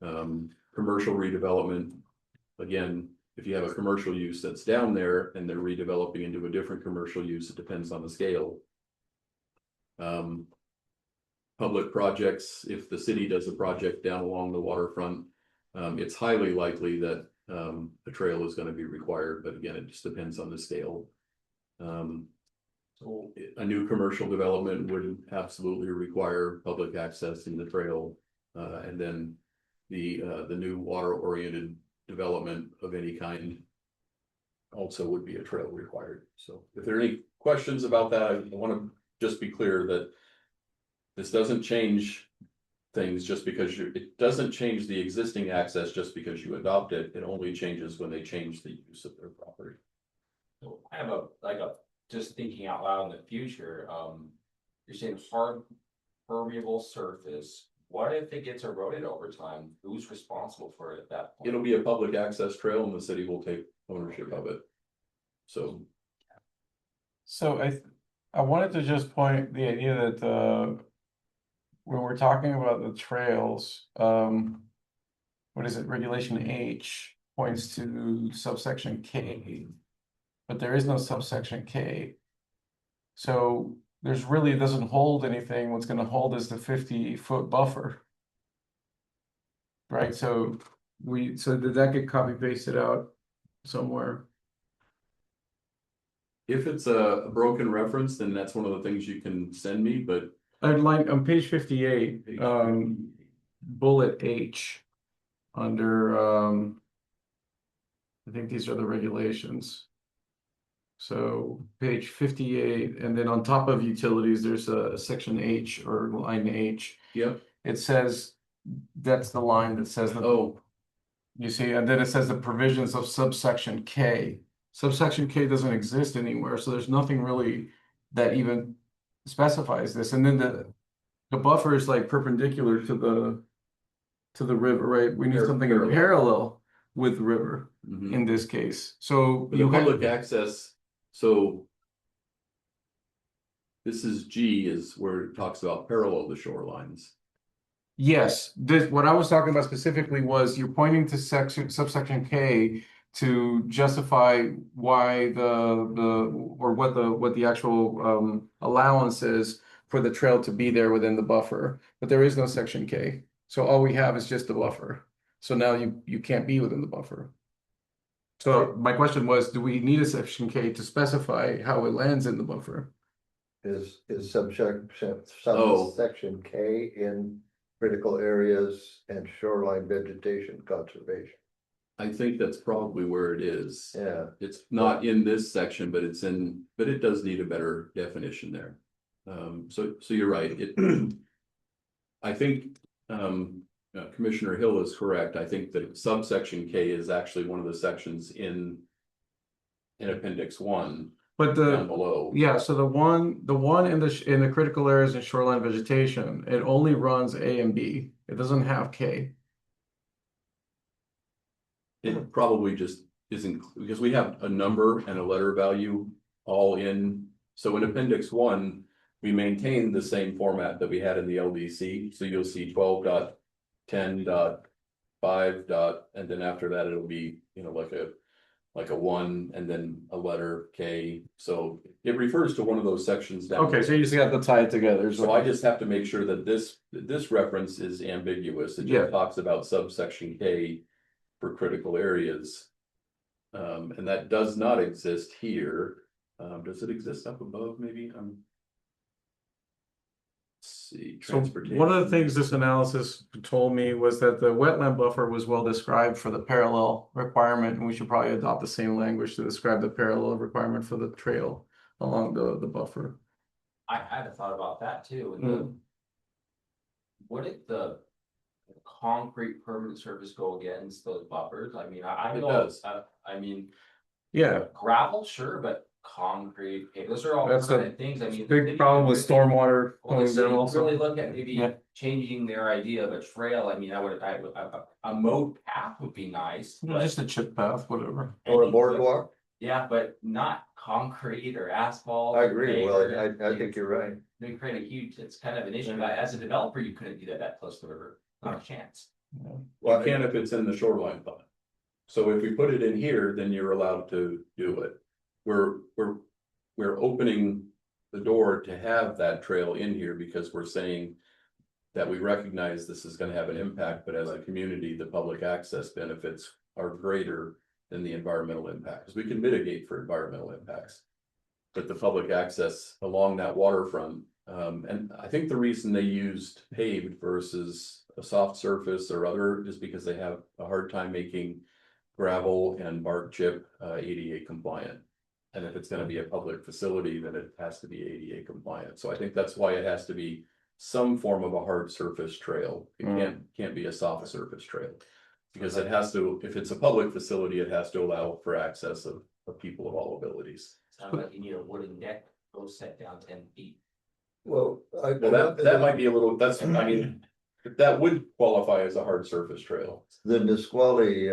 Commercial redevelopment, again, if you have a commercial use that's down there and they're redeveloping into a different commercial use, it depends on the scale. Public projects, if the city does a project down along the waterfront, it's highly likely that a trail is going to be required, but again, it just depends on the scale. So a new commercial development would absolutely require public access in the trail, and then the new water-oriented development of any kind also would be a trail required. So if there are any questions about that, I want to just be clear that this doesn't change things just because it doesn't change the existing access just because you adopt it. It only changes when they change the use of their property. So I have just thinking out loud in the future, you're saying hard permeable surface. What if it gets eroded over time? Who's responsible for it at that point? It'll be a public access trail and the city will take ownership of it. So I wanted to just point the idea that when we're talking about the trails, what is it? Regulation H points to subsection K, but there is no subsection K. So there's really doesn't hold anything. What's going to hold is the 50-foot buffer. Right, so did that get copy pasted out somewhere? if it's a broken reference, then that's one of the things you can send me, but I'd like on page 58, bullet H under I think these are the regulations. So page 58, and then on top of utilities, there's a section H or line H. yep. It says that's the line that says that. Oh, You see, and then it says the provisions of subsection K. Subsection K doesn't exist anywhere, so there's nothing really that even specifies this. And then the buffer is like perpendicular to the river, right? We need something in parallel with the river mhm. in this case. So But the you public access, so this is G is where it talks about parallel to shorelines. yes, this what I was talking about specifically was you're pointing to subsection K to justify why what the actual allowance is for the trail to be there within the buffer, but there is no section K. So all we have is just the buffer. So now you can't be within the buffer. So my question was, do we need a section K to specify how it lands in the buffer? Is subsection Oh. subsection K in critical areas and shoreline vegetation conservation? I think that's probably where it is. Yeah, It's not in this section, but but it does need a better definition there. So you're right. I think, Commissioner Hill is correct. I think that subsection K is actually one of the sections in Appendix 1 But down below. yeah, so the one in the critical areas and shoreline vegetation, it only runs A and B. It doesn't have K. It probably just isn't, because we have a number and a letter value all in. So in Appendix 1, we maintain the same format that we had in the LDC. So you'll see 12.10.5. And then after that, it'll be, like a 1 and then a letter K. So it refers to one of those sections down. Okay, so you just got to tie it together. So I just have to make sure that this reference is ambiguous. It just talks about subsection K for critical areas. And that does not exist here. Does it exist up above maybe? Let's see, So transportation. one of the things this analysis told me was that the wetland buffer was well described for the parallel requirement, and we should probably adopt the same language to describe the parallel requirement for the trail along the buffer. I had a thought about that too. What if the concrete permanent surface go against those buffers? I mean, I It know, does. I mean, Yeah, gravel, sure, but concrete, those are all That's kind a of things. I mean, big problem with stormwater well, the going city down could also. really look at maybe Yeah. changing their idea of a trail. I mean, a mowed path would be nice. You know, but just a chip path, whatever. or a boardwalk? Yeah, but not concrete or asphalt. I or agree, paved well, or I think you're right. they create a huge, it's kind of an issue, as a developer, you couldn't do that close to the river, not a chance. You can if it's in the shoreline plan. So if we put it in here, then you're allowed to do it. We're opening the door to have that trail in here because we're saying that we recognize this is gonna have an impact, but as a community, the public access benefits are greater than the environmental impact, because we can mitigate for environmental impacts. But the public access along that waterfront, and I think the reason they used paved versus a soft surface or other is because they have a hard time making gravel and bark chip ADA compliant. And if it's gonna be a public facility, then it has to be ADA compliant. So I think that's why it has to be some form of a hard surface trail. It can't be a soft surface trail. Because it has to, if it's a public facility, it has to allow for access of people of all abilities. Sounds like you need a wooden deck, go set down 10 feet. Well, Well, that might be a little, that's, I mean, that would qualify as a hard surface trail. the Nisqually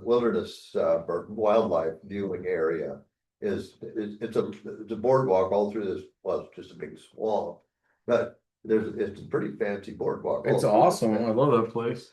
Wilderness or Wildlife Viewing Area it's a boardwalk all through this, well, it's just a big swamp. But it's a pretty fancy boardwalk. It's awesome. I love that place.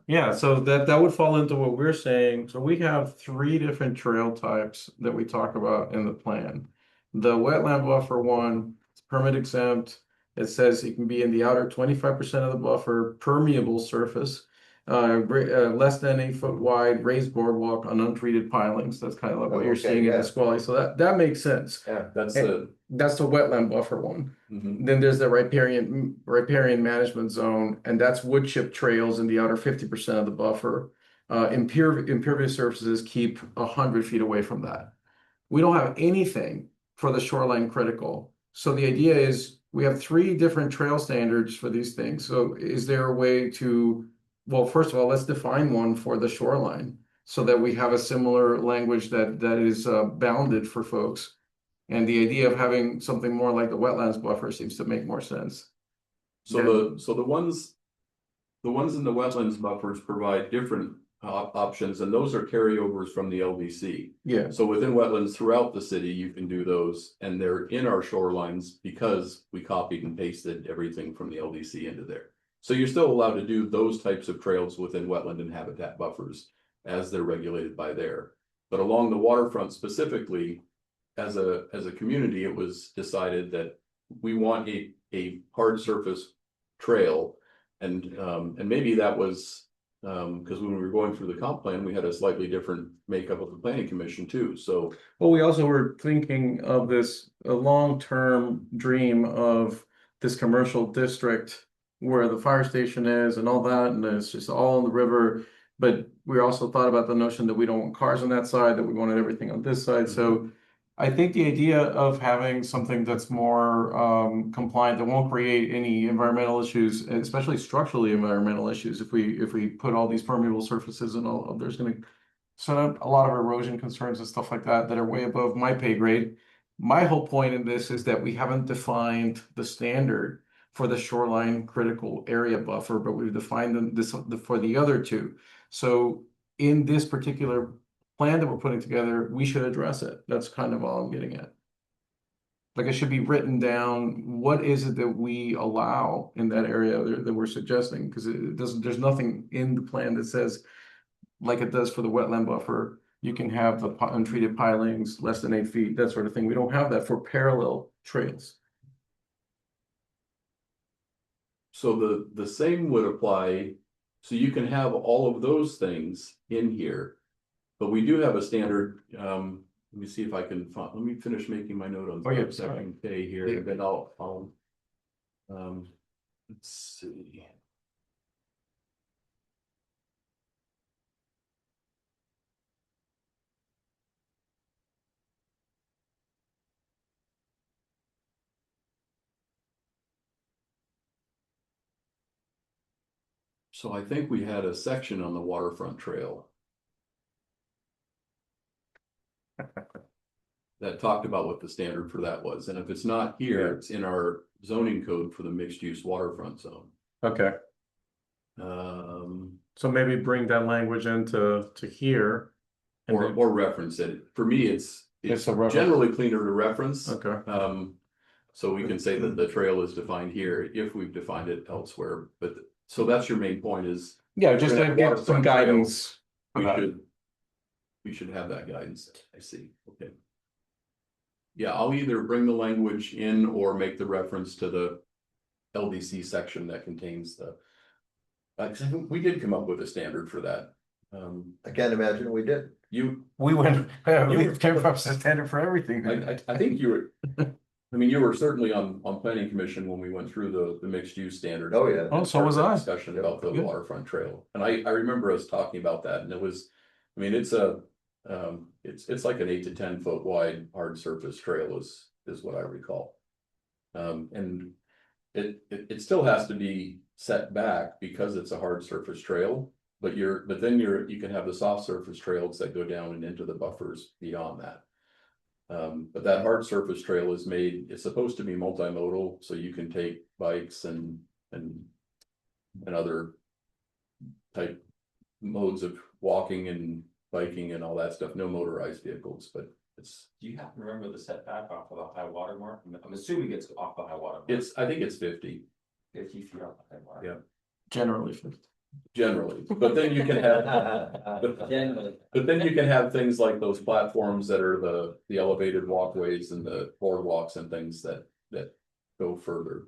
Yeah, so that would fall into what we're saying. So we have 3 different trail types that we talk about in the plan. The wetland buffer one, it's permit exempt. It says it can be in the outer 25% of the buffer, permeable surface, less than 8 foot wide, raised boardwalk on untreated pilings. That's kind of like what you're seeing in the Nisqually. So that makes sense. Yeah, That's the wetland buffer one. Mhm. Then there's the riparian management zone, and that's wood chip trails in the outer 50% of the buffer. Impervious surfaces keep 100 feet away from that. We don't have anything for the shoreline critical. So the idea is we have 3 different trail standards for these things. So is there a way to, well, first of all, let's define one for the shoreline so that we have a similar language that is bounded for folks. And the idea of having something more like the wetlands buffer seems to make more sense. So the ones in the wetlands buffers provide different options, and those are carryovers from the LDC. Yeah. So within wetlands throughout the city, you can do those, and they're in our shorelines because we copied and pasted everything from the LDC into there. So you're still allowed to do those types of trails within wetland and habitat buffers as they're regulated by there. But along the waterfront specifically, as a community, it was decided that we want a hard surface trail, and maybe that was because when we were going through the comp plan, we had a slightly different makeup of the planning commission too. So, well, we also were thinking of this a long-term dream of this commercial district where the fire station is and all that, and it's just all on the river. But we also thought about the notion that we don't want cars on that side, that we wanted everything on this side. So I think the idea of having something that's more compliant, that won't create any environmental issues, especially structurally environmental issues, if we put all these permeable surfaces and all, there's going to set up a lot of erosion concerns and stuff like that are way above my pay grade. My whole point in this is that we haven't defined the standard for the shoreline critical area buffer, but we've defined for the other 2. So in this particular plan that we're putting together, we should address it. That's kind of all I'm getting at. Like it should be written down, what is it that we allow in that area that we're suggesting? Because there's nothing in the plan that says, like it does for the wetland buffer, you can have the untreated pilings less than 8 feet, that sort of thing. We don't have that for parallel trails. So the same would apply. So you can have all of those things in here. But we do have a standard, let me see if I can find, let me finish making my note on section K here, and then I'll let's see. So I think we had a section on the waterfront trail that talked about what the standard for that was. And if it's not here, it's in our zoning code for the mixed use waterfront zone. Okay. So maybe bring that language into here. Or reference it. For me, it's generally cleaner to reference. Okay. So we can say that the trail is defined here if we've defined it elsewhere, but, so that's your main point is. Yeah, just to get some guidance. We about it. should. We should have that guidance, I see, okay. Yeah, I'll either bring the language in or make the reference to the LDC section that contains the. We did come up with a standard for that. I can't imagine we did. We went, we came up with a standard for everything. I think you were, I mean, you were certainly on planning commission when we went through the mixed use standard. Oh, yeah. Oh, so was I. Discussion about the Good. waterfront trail, and I remember us talking about that, and it was, I mean, it's a, it's like an 8 to 10 foot wide hard surface trail is what I recall. And it still has to be set back because it's a hard surface trail, but then you can have the soft surface trails that go down and into the buffers beyond that. But that hard surface trail it's supposed to be multimodal, so you can take bikes and other type modes of walking and biking and all that stuff, no motorized vehicles, but it's. Do you happen to remember the setback off of the high water mark? I'm assuming it's off the high water mark. I think it's 50. 50 feet off the high water. Yeah. Generally, but then you can have, Generally. but then you can have things like those platforms that are the elevated walkways and the boardwalks and things that go further.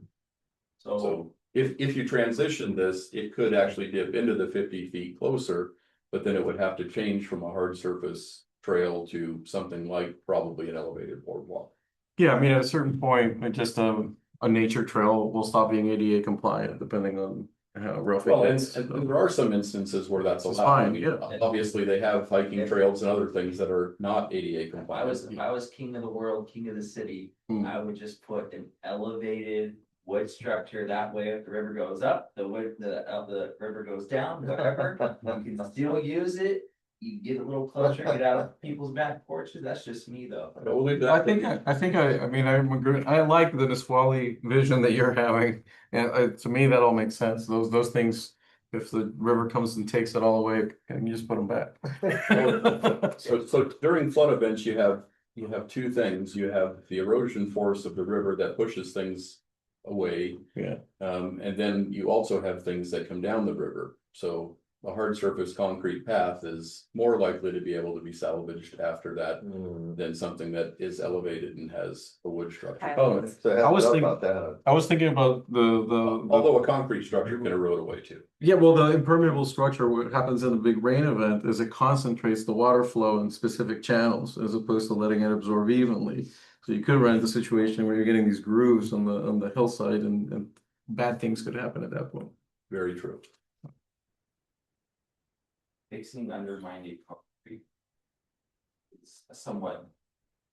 So if you transition this, it could actually dip into the 50 feet closer, but then it would have to change from a hard surface trail to something like probably an elevated boardwalk. yeah, I mean, at a certain point, just a nature trail will stop being ADA compliant depending on how rough Well, it and gets. there are some instances where that's It's allowed. fine, yeah. Obviously, they have hiking trails and other things that are not ADA If compliant. I was king of the world, king of the city, Hmm. I would just put an elevated wood structure that way. If the river goes up, the river goes down, whatever. You can still use it. You get a little closer, get out of people's back porches. That's just me though. We'll leave that. I mean, I'm agree. I like the Nisqually vision that you're having, and to me, that all makes sense. Those things, if the river comes and takes it all away, can you just put them back? So during flood events, you have two things. You have the erosion force of the river that pushes things away. Yeah. And then you also have things that come down the river. So a hard surface concrete path is more likely to be able to be salvaged after that than something that is elevated and has a wood structure. Oh, So I was thinking about that. I was thinking about the Although a concrete structure can erode away too. yeah, well, the impermeable structure, what happens in a big rain event is it concentrates the water flow in specific channels as opposed to letting it absorb evenly. So you could run into a situation where you're getting these grooves on the hillside and bad things could happen at that point. Very true. Fixing undermined concrete is a somewhat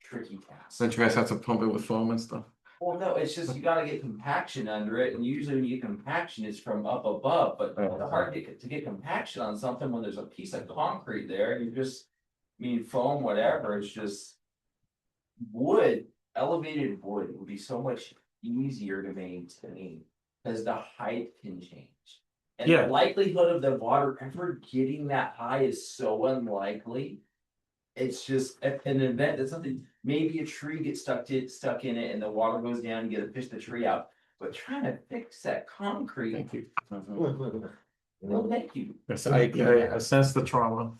tricky task. Then you guys have to pump it with foam and stuff. Well, no, it's just you gotta get compaction under it, and usually when you get compaction, it's from up above, but it's hard to get compaction on something when there's a piece of concrete there, and you just. I mean, foam, whatever, it's just. Wood, elevated wood would be so much easier to maintain, cause the height can change. And Yeah. the likelihood of the water ever getting that high is so unlikely. It's just an event that's something, maybe a tree gets stuck in it and the water goes down and you get to fish the tree out. But trying to fix that concrete, Thank you. no, thank you. Yes, I sense the trauma.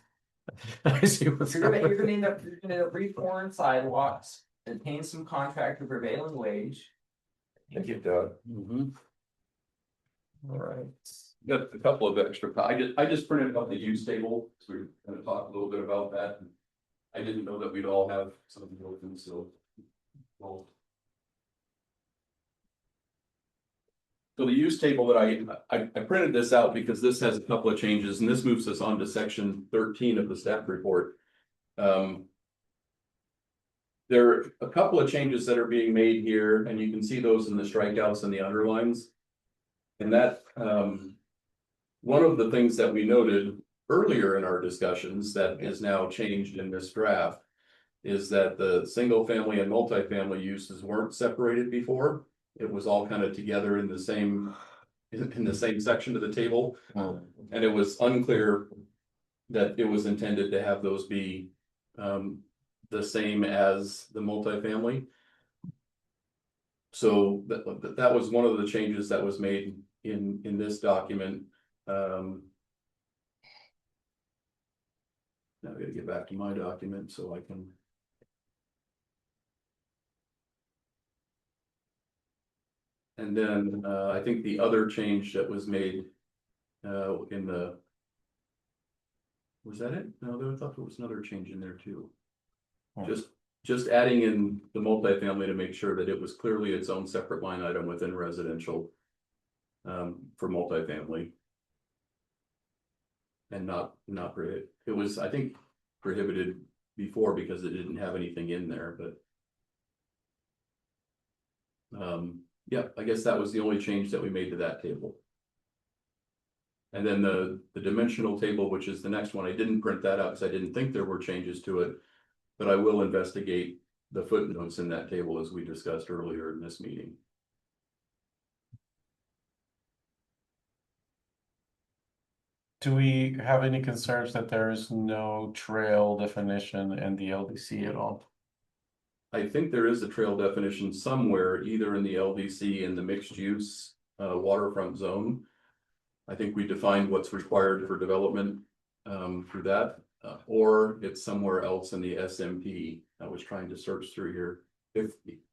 I see what's You're gonna happening. end up repouring sidewalks and paying some contractor prevailing wage. Thank you, Doug. All right. Got a couple of extra, I just printed out the use table, so we're gonna talk a little bit about that. I didn't know that we'd all have something open, so. Well. So the use table that I printed this out because this has a couple of changes, and this moves us on to section 13 of the staff report. There are a couple of changes that are being made here, and you can see those in the strikeouts and the underlines. And that, one of the things that we noted earlier in our discussions that is now changed in this draft is that the single family and multifamily uses weren't separated before. It was all kind of together in the same section of the table. And it was unclear that it was intended to have those be the same as the multifamily. So that was one of the changes that was made in this document. Now I gotta get back to my document so I can. And then I think the other change that was made in the. Was that it? No, I thought there was another change in there too. Just adding in the multifamily to make sure that it was clearly its own separate line item within residential. For multifamily. And not prohibited. It was, I think, prohibited before because it didn't have anything in there, but. Yeah, I guess that was the only change that we made to that table. And then the dimensional table, which is the next one, I didn't print that out because I didn't think there were changes to it. But I will investigate the footnotes in that table as we discussed earlier in this meeting. Do we have any concerns that there is no trail definition in the LDC at all? I think there is a trail definition somewhere, either in the LDC in the mixed use waterfront zone. I think we defined what's required for development through that, or it's somewhere else in the SMP. I was trying to search through here.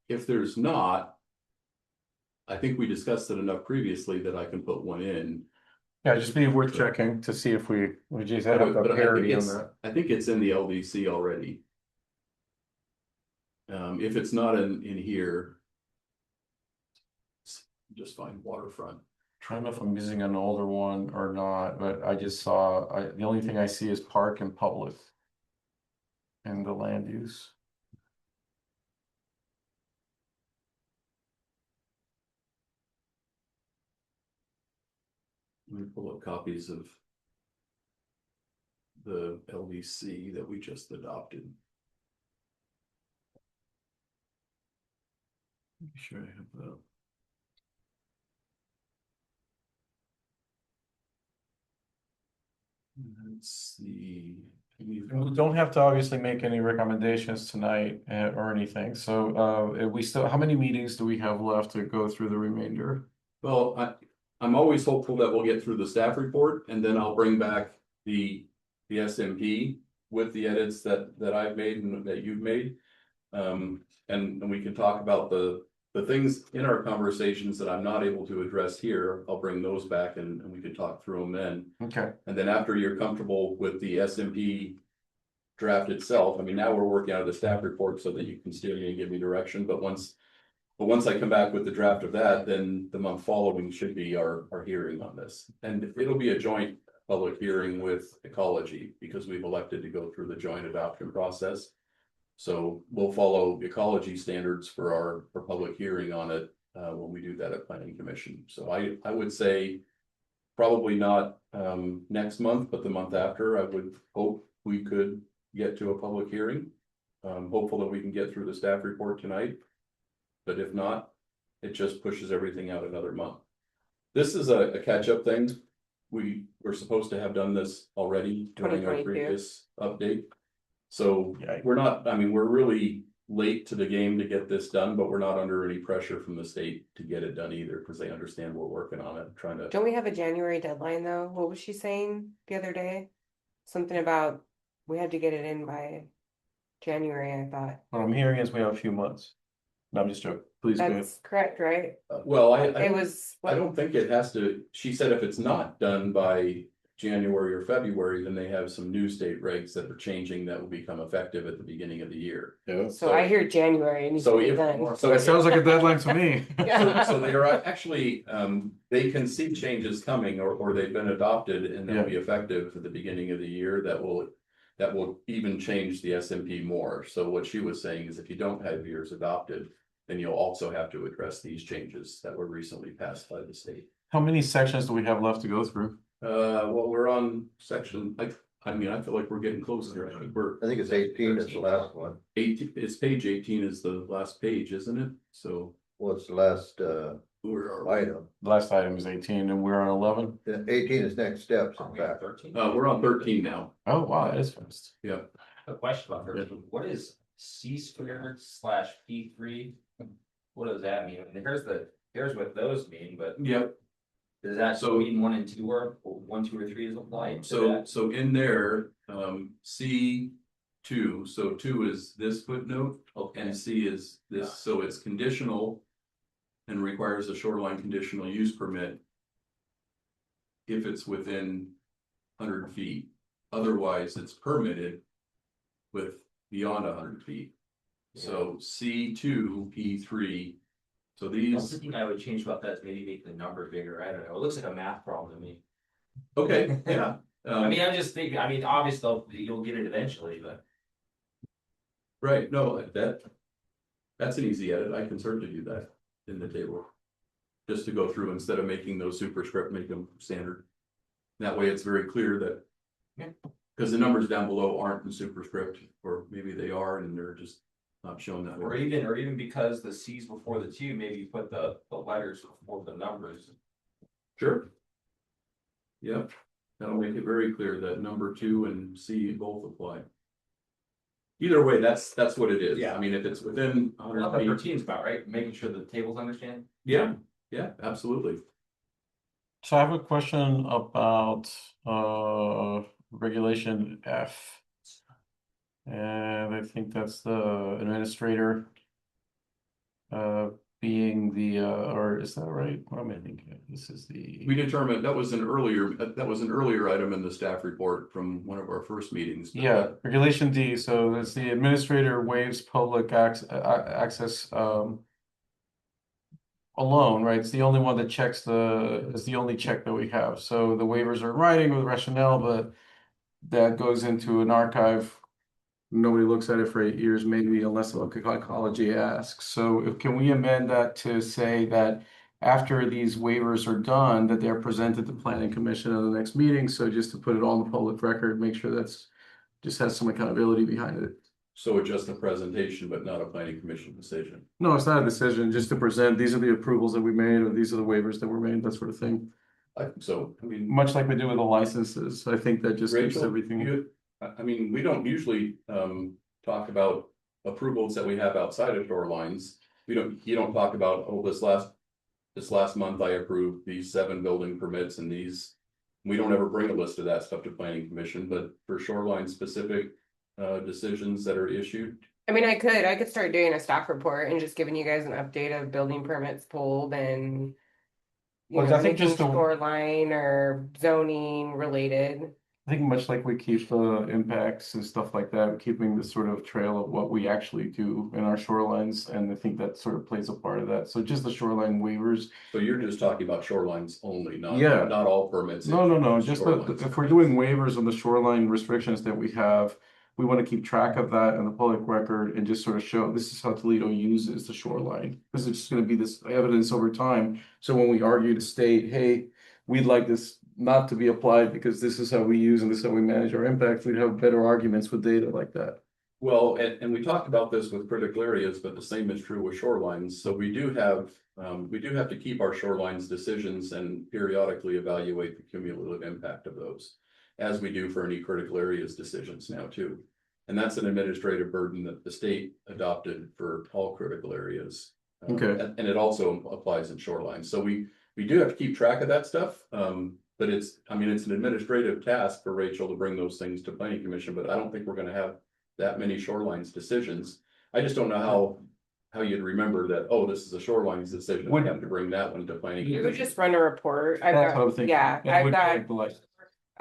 If there's not, I think we discussed it enough previously that I can put one in. Yeah, just be worth checking to see if we just have a But parity on that. I think it's in the LDC already. If it's not in here, just find waterfront. I don't know if I'm using an older one or not, but I just saw, the only thing I see is park and public in the land use. Let me pull up copies of the LDC that we just adopted. Make sure I have that. Let's see. We don't have to obviously make any recommendations tonight or anything. So we still, how many meetings do we have left to go through the remainder? Well, I'm always hopeful that we'll get through the staff report and then I'll bring back the SMP with the edits that I've made and that you've made. And we can talk about the things in our conversations that I'm not able to address here. I'll bring those back and we can talk through them then. Okay. And then after you're comfortable with the SMP draft itself, I mean, now we're working out of the staff report so that you can steer me and give me direction. But once I come back with the draft of that, then the month following should be our hearing on this. And it'll be a joint public hearing with ecology because we've elected to go through the joint adoption process. So we'll follow ecology standards for our public hearing on it when we do that at planning commission. So I would say probably not next month, but the month after, I would hope we could get to a public hearing. Hopeful that we can get through the staff report tonight. But if not, it just pushes everything out another month. This is a catch-up thing. We were supposed to have done this already during our 2022. previous update. So Yeah. we're not, I mean, we're really late to the game to get this done, but we're not under any pressure from the state to get it done either, because they understand we're working on it, trying to. Don't we have a January deadline though? What was she saying the other day? Something about we had to get it in by January, I thought. What I'm hearing is we have a few months. No, I'm just joking. Please go ahead. That's correct, right? Well, It was. I don't think it has to, she said if it's not done by January or February, then they have some new state regs that are changing that will become effective at the beginning of the year. Yeah. So I hear January and So it's if- done. So it sounds like a deadline to me. Yeah. So they are actually, they can see changes coming or they've been adopted and they'll be effective at the beginning of the year that will even change the SMP more. So what she was saying is if you don't have yours adopted, then you'll also have to address these changes that were recently passed by the state. How many sections do we have left to go through? Well, we're on section, I mean, I feel like we're getting close here. I think it's 18 is the last one. 18, it's page 18 is the last page, isn't it? So What's the last where are item? The last item is 18 and we're on 11. 18 is next steps, Are in we at fact. 13? we're on 13 now. Oh, wow, that is fast. Yeah. A question about 13. What is C squared /P3? what does that mean? And here's what those mean, but Yep. does that So- mean 1 and 2 or 1, 2, or 3 is applied to So, that? so in there, C2, so 2 is this footnote Okay, and C is this, so it's conditional. And requires a shoreline conditional use permit. If it's within 100 feet, otherwise it's permitted. With beyond 100 feet. So C2, P3. So the these, only thing I would change about that is maybe make the number bigger, I don't know, it looks like a math problem to me. okay, yeah. I mean, I'm just thinking, I mean, obviously, you'll get it eventually, but. Right, no, that's an easy edit, I can certainly do that in the table. Just to go through instead of making those superscript, make them standard. That way it's very clear that. Yeah. Because the numbers down below aren't in superscript, or maybe they are and they're just not shown that Or way. even because the C's before the 2, maybe you put the letters before the numbers. Sure. Yep, that'll make it very clear that number 2 and C both apply. Either way, that's what it is. Yeah. I mean, if it's within Well, 100 that's what feet. 13 is about, right? Making sure the tables understand. Yeah, absolutely. So I have a question about regulation F. And I think that's the administrator. Being the or is that right? What am I thinking? This is the We determined that was an earlier item in the staff report from one of our first meetings. But yeah, regulation D. So that's the administrator waives public access alone, right? It's the only one that checks it's the only check that we have. So the waivers are in writing with rationale, but that goes into an archive. Nobody looks at it for 8 years, maybe unless the ecology asks. So can we amend that to say that after these waivers are done, that they're presented to planning commission at the next meeting? So just to put it all in the public record, make sure that's just has some accountability behind it. So it's just a presentation, but not a planning commission decision. No, it's not a decision, just to present, these are the approvals that we made, or these are the waivers that were made, that sort of thing. I mean, Much like we do with the licenses, I think that just keeps Rachel, everything. I mean, we don't usually talk about approvals that we have outside of shorelines. You don't talk about, oh, this last month I approved these 7 building permits and these. We don't ever bring a list of that stuff to planning commission, but for shoreline specific decisions that are issued. I mean, I could start doing a staff report and just giving you guys an update of building permits pulled and. Well, I think anything just the- shoreline or zoning related. I think much like we keep the impacts and stuff like that, keeping the sort of trail of what we actually do in our shorelines, and I think that sort of plays a part of that. So just the shoreline waivers. So you're just talking about shorelines only, Yeah. not all permits. No, just Shorelines. if we're doing waivers on the shoreline restrictions that we have, we want to keep track of that in the public record and just sort of show this is how Toledo uses the shoreline. Because it's just going to be this evidence over time. So when we argue to state, hey, we'd like this not to be applied because this is how we use and this is how we manage our impact, we'd have better arguments with data like that. Well, and we talked about this with critical areas, but the same is true with shorelines. So we do have to keep our shorelines decisions and periodically evaluate the cumulative impact of those. As we do for any critical areas decisions now too. And that's an administrative burden that the state adopted for all critical areas. Okay. And it also applies in shorelines. So we do have to keep track of that stuff. But it's an administrative task for Rachel to bring those things to planning commission, but I don't think we're gonna have that many shorelines decisions. I just don't know how you'd remember that, oh, this is a shorelines decision, we have to bring that one to planning. You would commission. just run a report. That's what I'm thinking. Yeah, It I've would be got, like the license.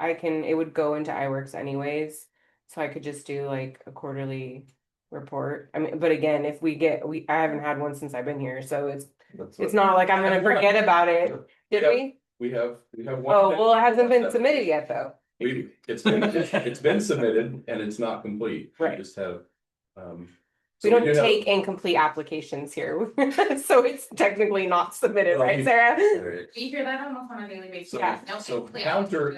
it would go into iWorks anyways. So I could just do like a quarterly report. I mean, but again, if I haven't had one since I've been here, so it's not like I'm gonna forget about it. Did we? We have one. Oh, well, it hasn't been submitted yet though. It's been submitted and it's not complete. Right. We just have, We so don't do have- take incomplete applications here, so it's technically not submitted, Well, right, you- Sarah? We hear that almost on a daily basis. So, Yeah. No, so complete. counter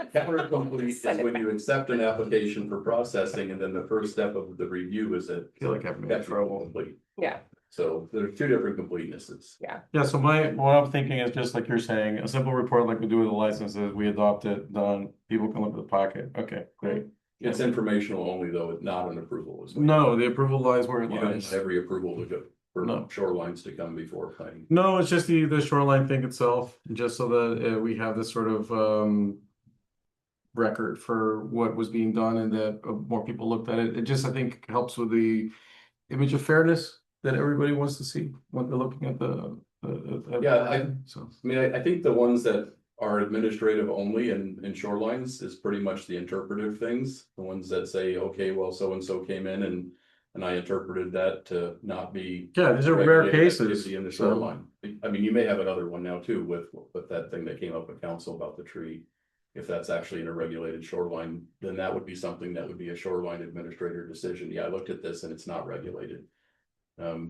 complete is Send it when you accept an application for processing, and then the first step of the review is that. I feel like I've been in that's trouble. complete. Yeah. So there are 2 different completenesses. Yeah, so what I'm thinking is just like you're saying, a simple report like we do with the licenses, we adopt it, done, people can look at the pocket. Okay, great. It's informational only though, it's not an approval. No, the approval lies where it You don't lies. have every approval to go for No. shorelines to come before planning. No, it's just the shoreline thing itself, just so that we have this sort of record for what was being done and that more people looked at it. It just, I think, helps with the image of fairness that everybody wants to see when they're looking at the. Yeah, So. I mean, I think the ones that are administrative only and shorelines is pretty much the interpretive things. The ones that say, okay, well, so-and-so came in and I interpreted that to not be. Yeah, these are rare regulated cases. activity in the so- shoreline. I mean, you may have another one now too with that thing that came up at council about the tree. If that's actually in a regulated shoreline, then that would be something that would be a shoreline administrator decision. Yeah, I looked at this and it's not regulated.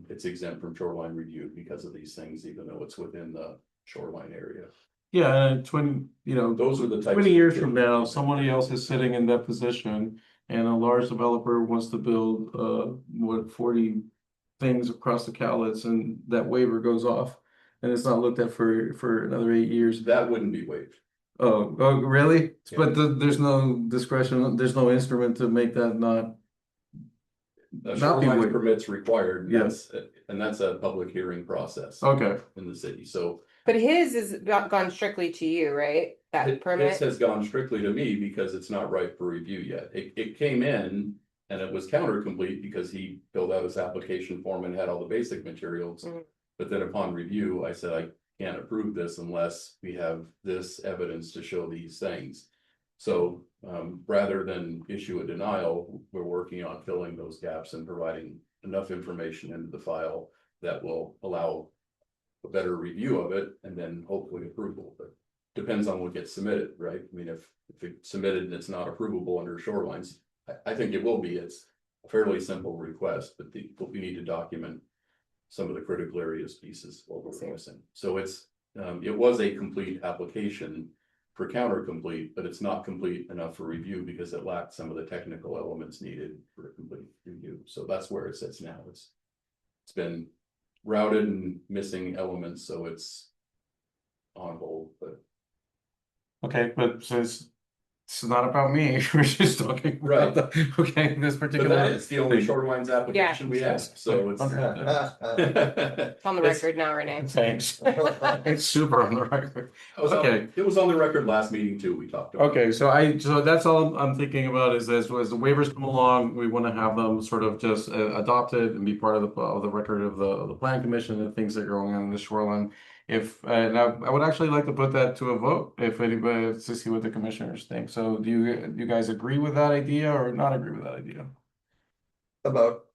It's exempt from shoreline review because of these things, even though it's within the shoreline area. Yeah, and 20, you know, Those are the types. 20 of years from now, decisions. somebody else is sitting in that position and a large developer wants to build, 40 things across the Cowlitz and that waiver goes off and it's not looked at for another 8 years. That wouldn't be waived. Oh, really? Yeah. But there's no discretion, there's no instrument to make that not. The Not be shoreline waived. permits required, Yes. and that's a public hearing process Okay, in the city, so. But his is gone strictly to you, right? That This permit? has gone strictly to me because it's not ripe for review yet. It came in and it was counter complete because he filled out his application form and had all the basic materials. Mhm. But then upon review, I said, I can't approve this unless we have this evidence to show these things. So, rather than issue a denial, we're working on filling those gaps and providing enough information into the file that will allow a better review of it and then hopefully approval, but depends on what gets submitted, right? I mean, if it's submitted and it's not approvable under shorelines, I think it will be. It's a fairly simple request, but we need to document some of the critical areas pieces what we're missing. So it's, it was a complete application for counter complete, but it's not complete enough for review because it lacked some of the technical elements needed for a complete review. So that's where it sits now. It's been routed and missing elements, so it's on hold, but. okay, but since it's not about me, we're just talking Right. about okay, this But particular. that is the only thing. shorelines application we have, so it's. It's on the It's- record now, Renee. Thanks. It's super on the record. Okay. It was on the record last meeting too, we talked about. Okay, so that's all I'm thinking about is as the waivers come along, we want to have them sort of just adopted and be part of the record of the plan commission and things that are going on in the shoreline. If and I would actually like to put that to a vote if anybody to see what the commissioners think. So do you guys agree with that idea or not agree with that idea? About,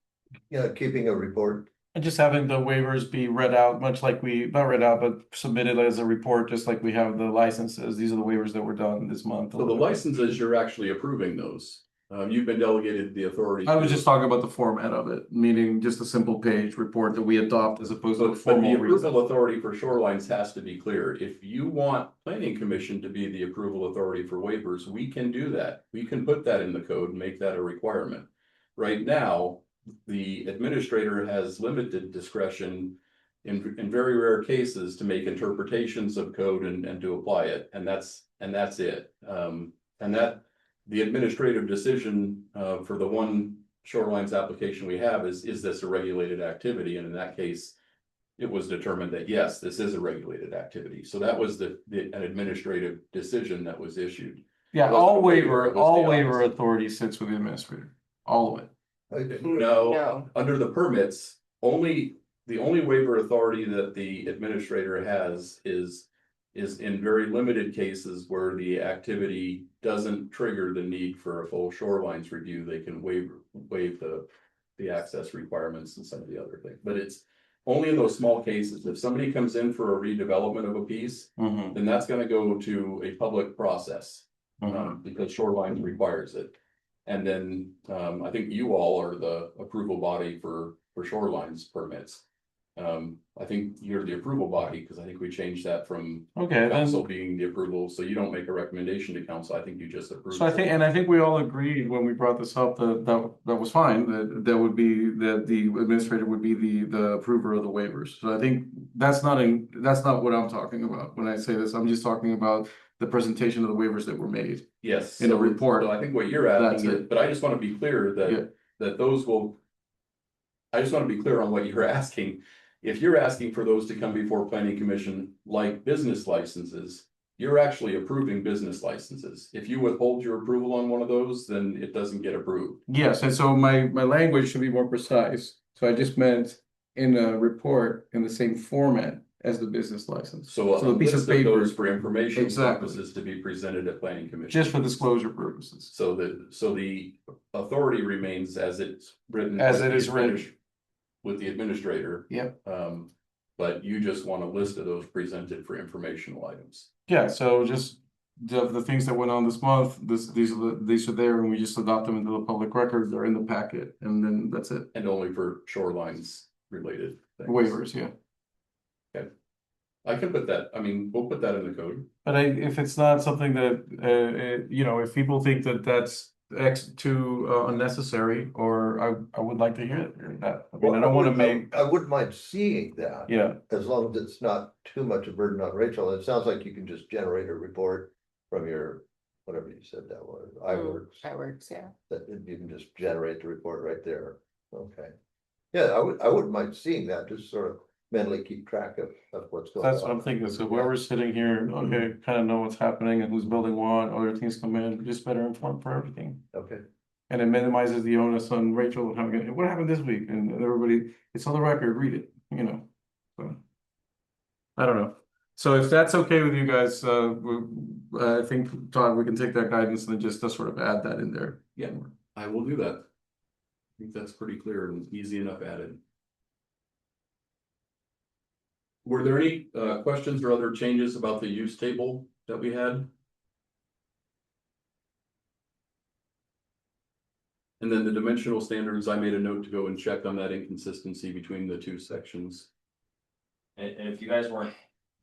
keeping a report. And just having the waivers be read out, much like not read out, but submitted as a report, just like we have the licenses. These are the waivers that were done this month. So the licenses, you're actually approving those. You've been delegated the authority. I was to- just talking about the format of it, meaning just a simple page report that we adopt as opposed to a But the formal reason. approval authority for shorelines has to be clear. If you want planning commission to be the approval authority for waivers, we can do that. We can put that in the code and make that a requirement. Right now, the administrator has limited discretion in very rare cases to make interpretations of code and to apply it, and that's it. And that the administrative decision for the one shorelines application we have is this a regulated activity? And in that case, it was determined that yes, this is a regulated activity. So that was an administrative decision that was issued. Yeah, It wasn't all a waiver, it was all the waiver opposite. authority sits with the administrator, all of it. No, under the permits, the only waiver authority that the administrator has is in very limited cases where the activity doesn't trigger the need for a full shorelines review, they can waive the access requirements and some of the other things, but it's only in those small cases. If somebody comes in for a redevelopment of a piece, Mhm, then that's gonna go to a public process. mhm. Because shorelines requires it. And then, I think you all are the approval body for shorelines permits. I think you're the approval body, because I think we changed that from Okay, council then, being the approval, so you don't make a recommendation to council, I think you just approve. so I think we all agreed when we brought this up that was fine, that would be, that the administrator would be the approver of the waivers. So I think that's not what I'm talking about. When I say this, I'm just talking about the presentation of the waivers that were made. Yes. in the so- report. So I think what you're That's asking is, it. but I just want to be clear Yeah. that those will. I just want to be clear on what you're asking. If you're asking for those to come before planning commission, like business licenses, you're actually approving business licenses. If you withhold your approval on one of those, then it doesn't get approved. Yes, and so my language should be more precise. So I just meant in a report in the same format as the business license. So a the piece list of of paper, those for information Exactly. purposes to be presented at planning commission. just for disclosure purposes. So the authority remains as it's written. As with it the is written. With the administrator. Yep. But you just want a list of those presented for informational items. Yeah, so just the things that went on this month, these are there, and we just adopt them into the public record. They're in the packet, and then that's it. And only for shorelines related things. Waivers, yeah. I can put that, I mean, we'll put that in the code. But if it's not something that, you know, if people think that that's too unnecessary, or I would like to hear that. I mean, I don't want to make, I wouldn't mind seeing that. yeah, As long as it's not too much a burden on Rachel. It sounds like you can just generate a report from your, whatever you said that was, iWorks. Fireworks, yeah. That you can just generate the report right there. Okay. Yeah, I wouldn't mind seeing that, just sort of mentally keep track of what's going on. that's what I'm thinking. So whoever's sitting here, okay, kind of know what's happening and who's building what, other things come in, just better informed for everything. Okay. And it minimizes the onus on Rachel having, what happened this week? And everybody, it's on the record, read it, you know. So I don't know. So if that's okay with you guys, I think, Todd, we can take that guidance and just sort of add that in there. Yeah, I will do that. I think that's pretty clear and easy enough added. Were there any questions or other changes about the use table that we had? And then the dimensional standards, I made a note to go and check on that inconsistency between the two sections. And if you guys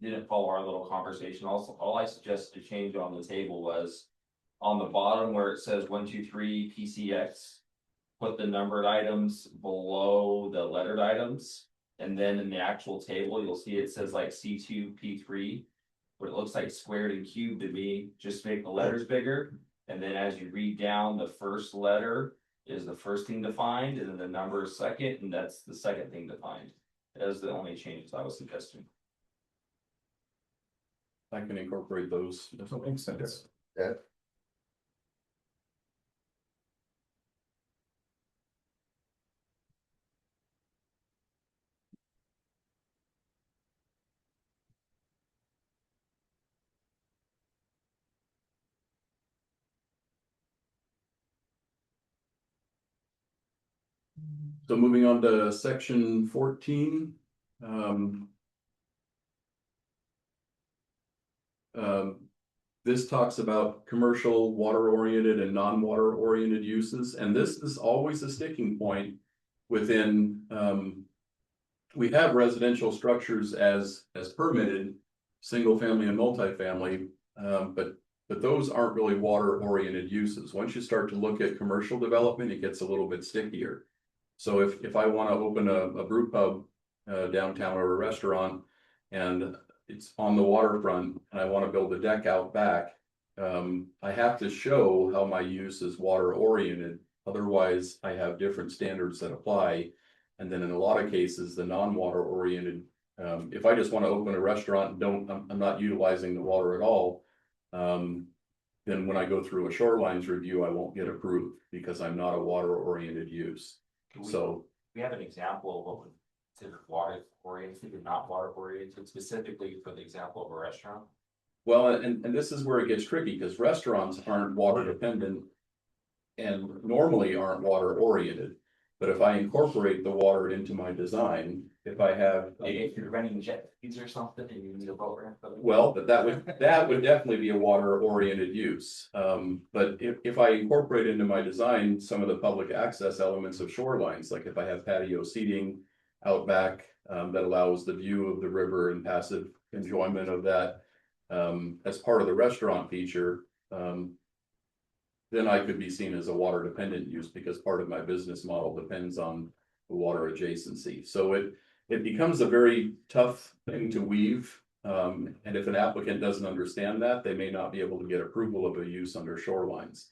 didn't follow our little conversation, also, all I suggested to change on the table was on the bottom where it says 1, 2, 3 PCX, put the numbered items below the lettered items. And then in the actual table, you'll see it says like C2, P3, where it looks like squared and cubed to me, just make the letters bigger. And then as you read down, the first letter is the first thing defined, and then the number is second, and that's the second thing defined. That is the only changes I was suggesting. I can incorporate those. That makes sense. Yeah. So moving on to section 14. This talks about commercial, water-oriented and non-water oriented uses, and this is always a sticking point within, we have residential structures as permitted, single family and multifamily, but those aren't really water-oriented uses. Once you start to look at commercial development, it gets a little bit stickier. So if I want to open a brew pub downtown or a restaurant, and it's on the waterfront, and I want to build a deck out back, I have to show how my use is water oriented. Otherwise, I have different standards that apply. And then in a lot of cases, the non-water oriented, if I just want to open a restaurant and I'm not utilizing the water at all, then when I go through a shorelines review, I won't get approved because I'm not a water oriented use. So we have an example of what would consider water oriented and not water oriented, specifically for the example of a restaurant. well, and this is where it gets tricky because restaurants aren't water dependent and normally aren't water oriented. But if I incorporate the water into my design, if I have, If you're renting jet skis or something and you need a boat ramp. well, that would definitely be a water oriented use. But if I incorporate into my design some of the public access elements of shorelines, like if I have patio seating out back that allows the view of the river and passive enjoyment of that as part of the restaurant feature, then I could be seen as a water dependent use because part of my business model depends on the water adjacency. So it becomes a very tough thing to weave. And if an applicant doesn't understand that, they may not be able to get approval of a use under shorelines.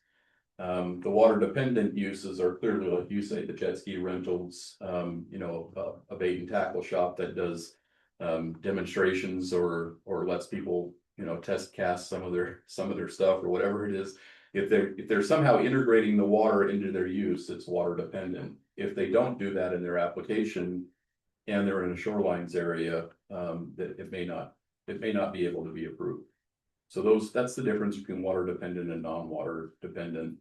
The water dependent uses are clearly, like you say, the jet ski rentals, a bait and tackle shop that does demonstrations or lets people, test cast some of their stuff or whatever it is. If they're somehow integrating the water into their use, it's water dependent. If they don't do that in their application and they're in a shorelines area, that it may not be able to be approved. So that's the difference between water dependent and non-water dependent.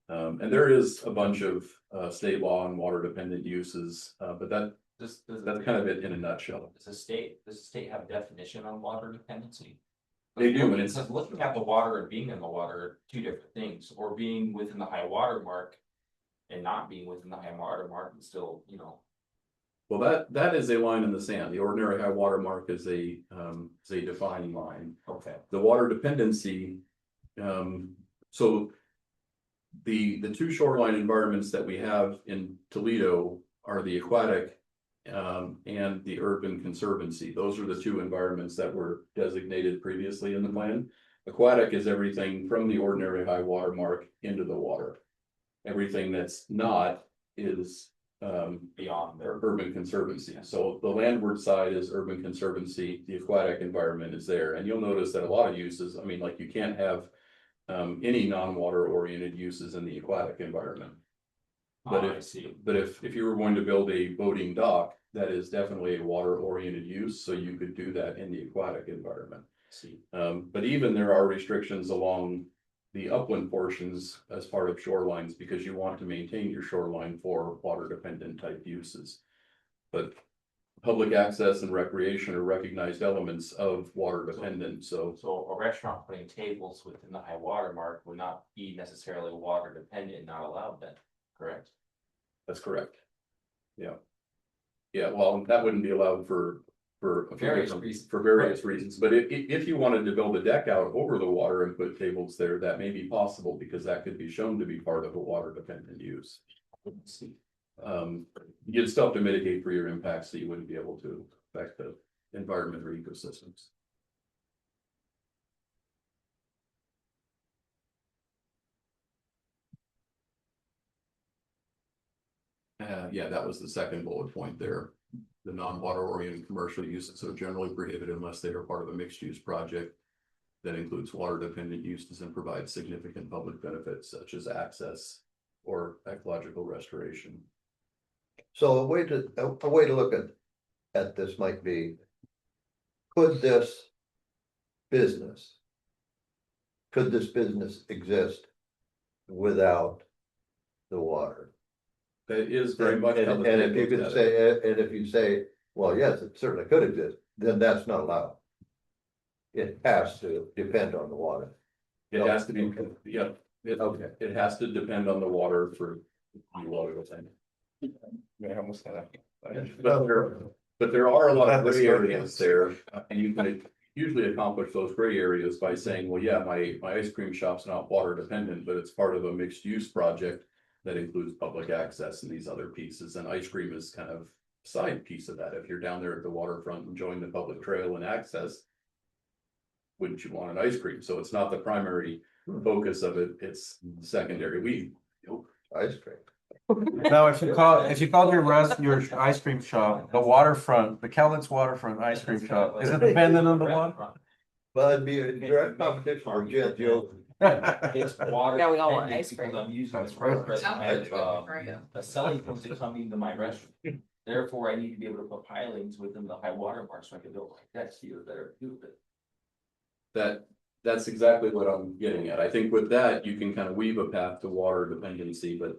And there is a bunch of state law on water dependent uses, but that's kind of it in a nutshell. Does the state have a definition on water dependency? They do, and It it's says looking at the water and being in the water are two different things, or being within the high water mark. And not being within the high water mark and still, well, that is a line in the sand. The ordinary high water mark is a defined line. okay. The water dependency, so the two shoreline environments that we have in Toledo are the aquatic and the urban conservancy. Those are the two environments that were designated previously in the plan. Aquatic is everything from the ordinary high water mark into the water. Everything that's not is Beyond there. urban conservancy. So the landward side is urban conservancy, the aquatic environment is there. And you'll notice that a lot of uses, I mean, like you can't have any non-water oriented uses in the aquatic environment. But I see. But if you were going to build a boating dock, that is definitely a water oriented use, so you could do that in the aquatic environment. See. But even there are restrictions along the upland portions as part of shorelines because you want to maintain your shoreline for water dependent type uses. But public access and recreation are recognized elements of water dependent, so A restaurant putting tables within the high water mark would not be necessarily water dependent and not allowed then, correct? that's correct. Yeah, well, that wouldn't be allowed for Various reasons. For various reasons, but if you wanted to build a deck out over the water and put tables there, that may be possible because that could be shown to be part of a water dependent use. You'd still have to mitigate for your impacts, so you wouldn't be able to affect the environment or ecosystems. Yeah, that was the second bullet point there. The non-water oriented commercial uses are generally prohibited unless they are part of a mixed use project that includes water dependent uses and provides significant public benefits such as access or ecological restoration. So a way to look at this might be, could this business exist without the water? That is very much. And if you could say, and if you say, well, yes, it certainly could exist, then that's not allowed. It has to depend on the water. It has to be, yeah, Okay. it has to depend on the water for water thing. I almost had that. But there are a lot of That's gray right. areas there, and you can usually accomplish those gray areas by saying, well, yeah, my ice cream shop's not water dependent, but it's part of a mixed use project that includes public access and these other pieces, and ice cream is kind of a side piece of that. If you're down there at the waterfront enjoying the public trail and access, wouldn't you want an ice cream? So it's not the primary focus of it, it's secondary. Ice cream. Now, if you called your ice cream shop, the waterfront, the Cowlitz waterfront ice cream shop, is it dependent on the water? Well, it'd be a direct competition for Jet Joe. It's water. Now we all want dependent ice cream. because I'm using That's it right. for Right. a selling point to coming to my restaurant. Therefore, I need to be able to put pilings within the high water mark so I can build like decks here that are stupid. That's exactly what I'm getting at. I think with that, you can kind of weave a path to water dependency, but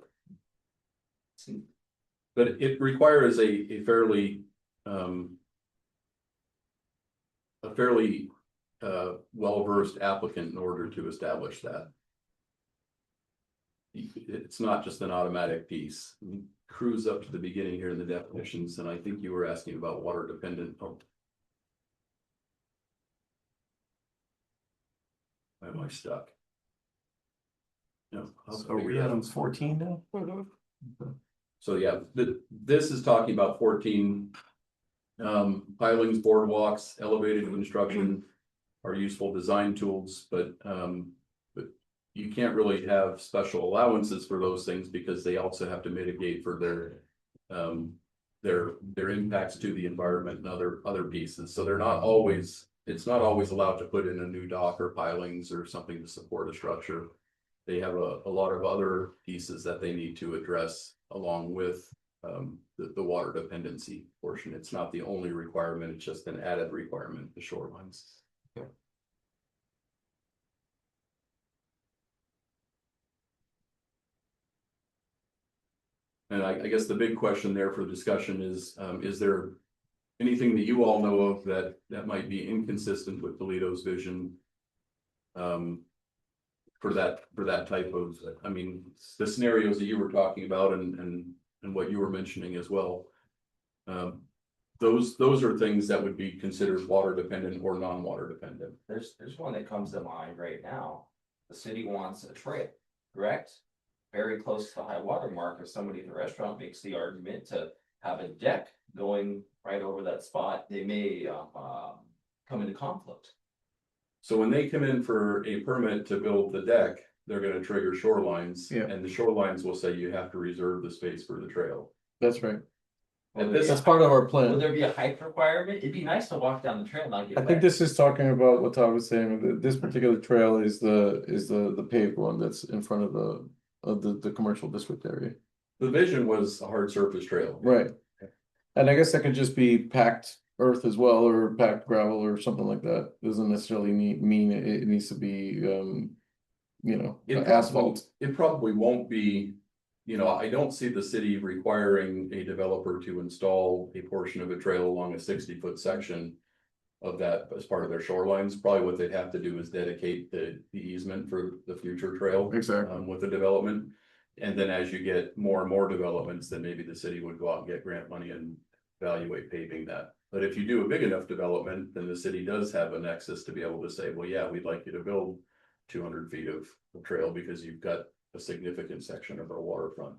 it requires a fairly well-versed applicant in order to establish that. It's not just an automatic piece. Cruise up to the beginning here in the definitions, and I think you were asking about water dependent. Oh. Why am I stuck? No. So we on 14 now? So yeah, this is talking about 14. Pilings, boardwalks, elevated construction are useful design tools, but you can't really have special allowances for those things because they also have to mitigate for their impacts to the environment and other pieces. So they're not always, it's not always allowed to put in a new dock or pilings or something to support a structure. They have a lot of other pieces that they need to address along with the water dependency portion. It's not the only requirement, it's just an added requirement, the shorelines. And I guess the big question there for discussion is there anything that you all know of that might be inconsistent with Toledo's vision? For that type of, I mean, the scenarios that you were talking about and what you were mentioning as well. Those are things that would be considered water dependent or non-water dependent. There's one that comes to mind right now. The city wants a trail, correct? Very close to the high water mark. If somebody in the restaurant makes the argument to have a deck going right over that spot, they may come into conflict. So when they come in for a permit to build the deck, they're gonna trigger shorelines. Yeah. And the shorelines will say you have to reserve the space for the trail. That's right. And this That's part of our Will plan. there be a height requirement? It'd be nice to walk down the trail and not get I wet. think this is talking about what Todd was saying, that this particular trail is the paved one that's in front of the commercial district area. The vision was a hard surface trail. Right. And I guess that could just be packed earth as well, or packed gravel or something like that. Doesn't necessarily mean it needs to be, asphalt. It probably won't be, I don't see the city requiring a developer to install a portion of a trail along a 60-foot section of that as part of their shorelines. Probably what they'd have to do is dedicate the easement for the future trail. Exactly. With the development. And then as you get more and more developments, then maybe the city would go out and get grant money and evaluate paving that. But if you do a big enough development, then the city does have a nexus to be able to say, well, yeah, we'd like you to build 200 feet of trail because you've got a significant section of our waterfront.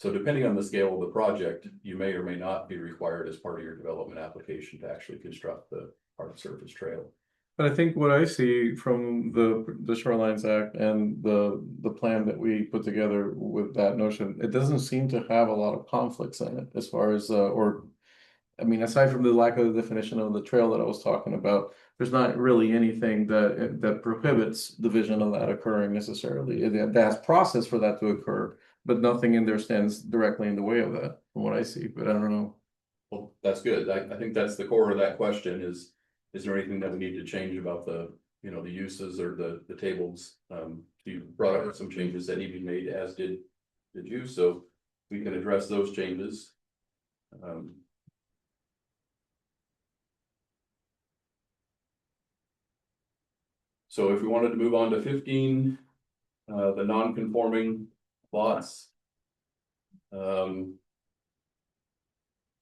So depending on the scale of the project, you may or may not be required as part of your development application to actually construct the hard surface trail. But I think what I see from the Shorelines Act and the plan that we put together with that notion, it doesn't seem to have a lot of conflicts in it as far as aside from the lack of the definition of the trail that I was talking about, there's not really anything that prohibits the vision of that occurring necessarily. That's process for that to occur, but nothing in there stands directly in the way of that, from what I see. But I don't know. Well, that's good. I think that's the core of that question is there anything that we need to change about the uses or the tables? You brought up some changes that need to be made, as did you, so we can address those changes. So if we wanted to move on to 15, the non-conforming lots. So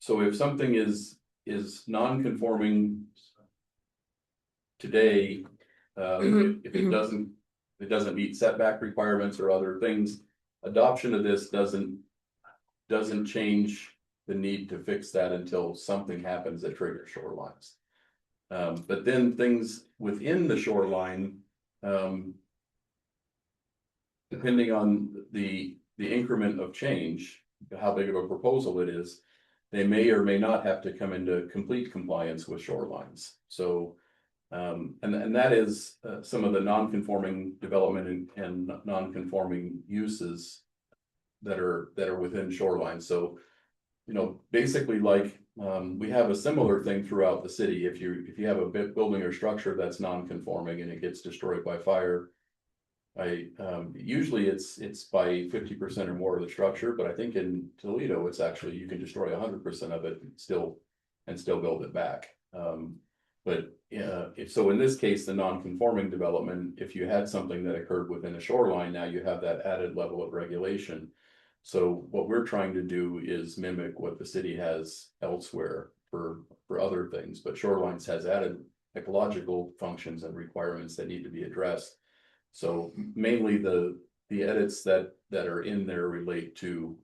if something is non-conforming today, if it doesn't meet setback requirements or other things, adoption of this doesn't change the need to fix that until something happens that triggers shorelines. But then things within the shoreline, depending on the increment of change, how big of a proposal it is, they may or may not have to come into complete compliance with shorelines. So, and that is some of the non-conforming development and non-conforming uses that are within shorelines. So, basically like we have a similar thing throughout the city. If you have a building or structure that's non-conforming and it gets destroyed by fire, usually it's by 50% or more of the structure, but I think in Toledo it's actually you can destroy 100% of it and still build it back. But so in this case, the non-conforming development, if you had something that occurred within a shoreline, now you have that added level of regulation. So what we're trying to do is mimic what the city has elsewhere for other things, but shorelines has added ecological functions and requirements that need to be addressed. So mainly the edits that are in there relate to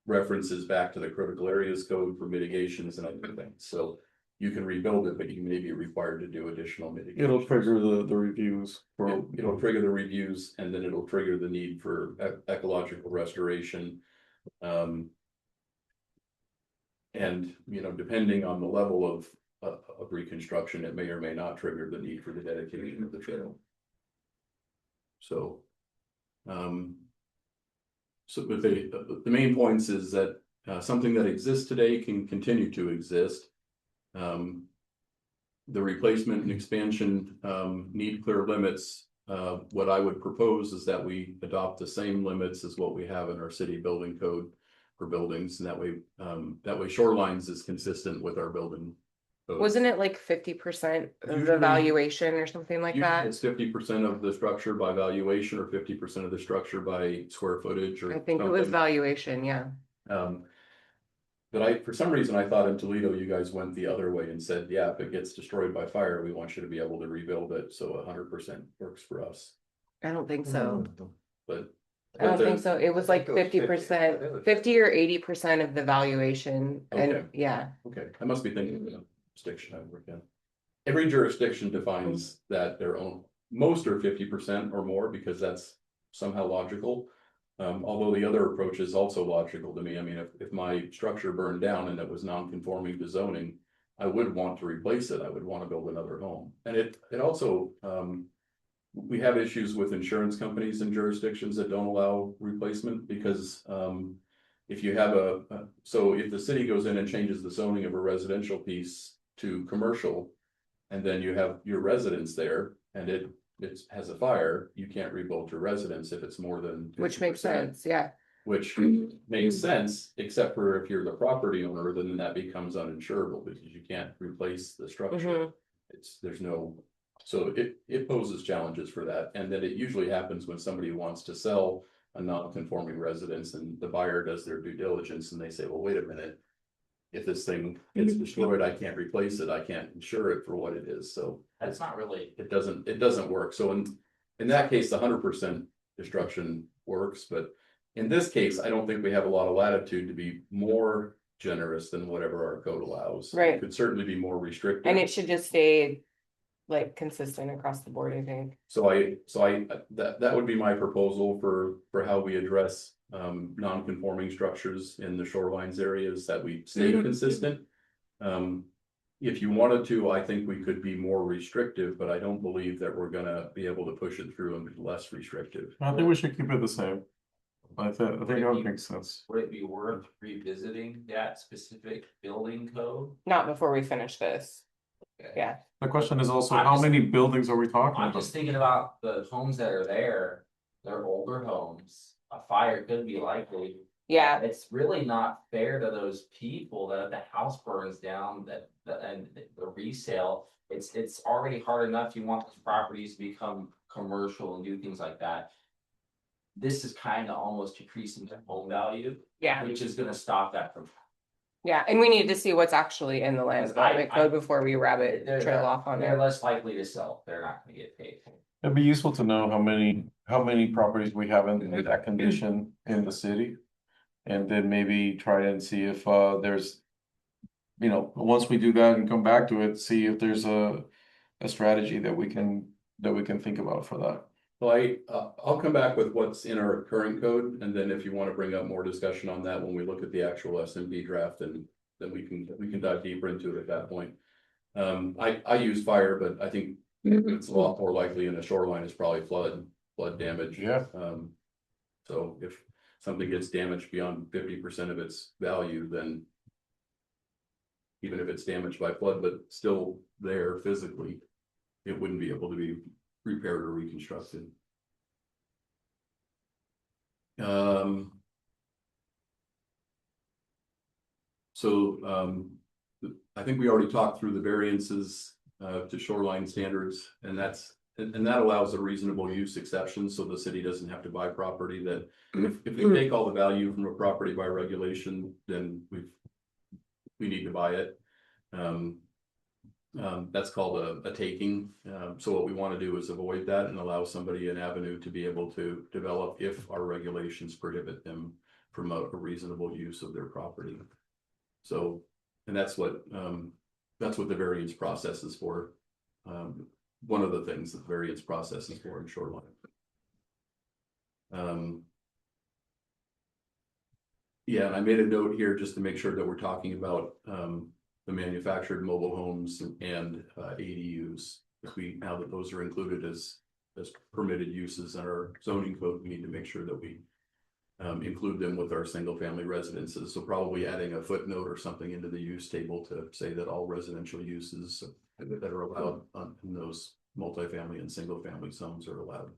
references back to the critical areas code for mitigations and other things. So you can rebuild it, but you may be required to do additional mitigation. It'll trigger the reviews for. It'll trigger the reviews, and then it'll trigger the need for ecological restoration. And, you know, depending on the level of reconstruction, it may or may not trigger the need for the dedication of the trail. So, but the main points is that something that exists today can continue to exist. The replacement and expansion need clear limits. What I would propose is that we adopt the same limits as what we have in our city building code for buildings, and that way shorelines is consistent with our building code. Wasn't it like 50% of the Usually- valuation or something like Usually that? it's 50% of the structure by valuation or 50% of the structure by square footage or I think it was something. valuation, yeah. But for some reason, I thought in Toledo, you guys went the other way and said, yeah, if it gets destroyed by fire, we want you to be able to rebuild it, so 100% works for us, I don't think so. but. I don't but think so. It was like think it was 50%, 50 or 80% of the valuation, Okay. and yeah. Okay, I must be thinking of the jurisdiction I work in. Every jurisdiction defines that their own, most are 50% or more, because that's somehow logical. Although the other approach is also logical to me. I mean, if my structure burned down and it was non-conforming to zoning, I would want to replace it. I would want to build another home. And it also, we have issues with insurance companies in jurisdictions that don't allow replacement, because if you have so if the city goes in and changes the zoning of a residential piece to commercial, and then you have your residence there and it has a fire, you can't rebuild your residence if it's more than 50%. Which makes sense, yeah. Which makes sense, except for if you're the property owner, then that becomes uninsurable because you can't replace the structure. There's no, so it poses challenges for that. And then it usually happens when somebody wants to sell a non-conforming residence and the buyer does their due diligence and they say, well, wait a minute. If this thing gets destroyed, I can't replace it. I can't insure it for what it is. So That's not really, it doesn't work. So in that case, the 100% destruction works, but in this case, I don't think we have a lot of latitude to be more generous than whatever our code allows. Right. It could certainly be more restrictive. And it should just stay like consistent across the board, I think. So that would be my proposal for how we address non-conforming structures in the shorelines areas, that we stay consistent. If you wanted to, I think we could be more restrictive, but I don't believe that we're gonna be able to push it through and be less restrictive. I think we should keep it the same. I think that makes sense. would it be worth revisiting that specific building code? Not before we finish this. Yeah, The question is also, I'm how just- many buildings are we talking I'm about? just thinking about the homes that are there, they're older homes, a fire could be likely. yeah, It's really not fair to those people that if the house burns down, and the resale, it's already hard enough, you want those properties to become commercial and do things like that. This is kind of almost decreasing the home value, yeah, which is gonna stop that from. yeah. And we need to see what's actually in the land development code before we rabbit trail off on They're there. less likely to sell, they're not gonna get paid. It'd be useful to know how many properties we have in that condition in the city. And then maybe try and see if there's, once we do that and come back to it, see if there's a strategy that we can think about for that. Well, I'll come back with what's in our current code, and then if you want to bring up more discussion on that when we look at the actual SMB draft, and then we can dive deeper into it at that point. I use fire, but I think it's a lot more likely in a shoreline is probably flood damage. Yeah. So if something gets damaged beyond 50% of its value, then even if it's damaged by flood, but still there physically, it wouldn't be able to be repaired or reconstructed. I think we already talked through the variances to shoreline standards, and that allows a reasonable use exception, so the city doesn't have to buy property that if we take all the value from a property by regulation, then we need to buy it. That's called a taking. So what we want to do is avoid that and allow somebody an avenue to be able to develop if our regulations prohibit them from a reasonable use of their property. So, and that's what that's what the variance process is for. One of the things that the variance process is for in shoreline. Yeah, and I made a note here just to make sure that we're talking about the manufactured mobile homes and ADUs. If we, now that those are included as permitted uses in our zoning code, we need to make sure that we include them with our single family residences. So probably adding a footnote or something into the use table to say that all residential uses that are allowed in those multifamily and single family zones are allowed.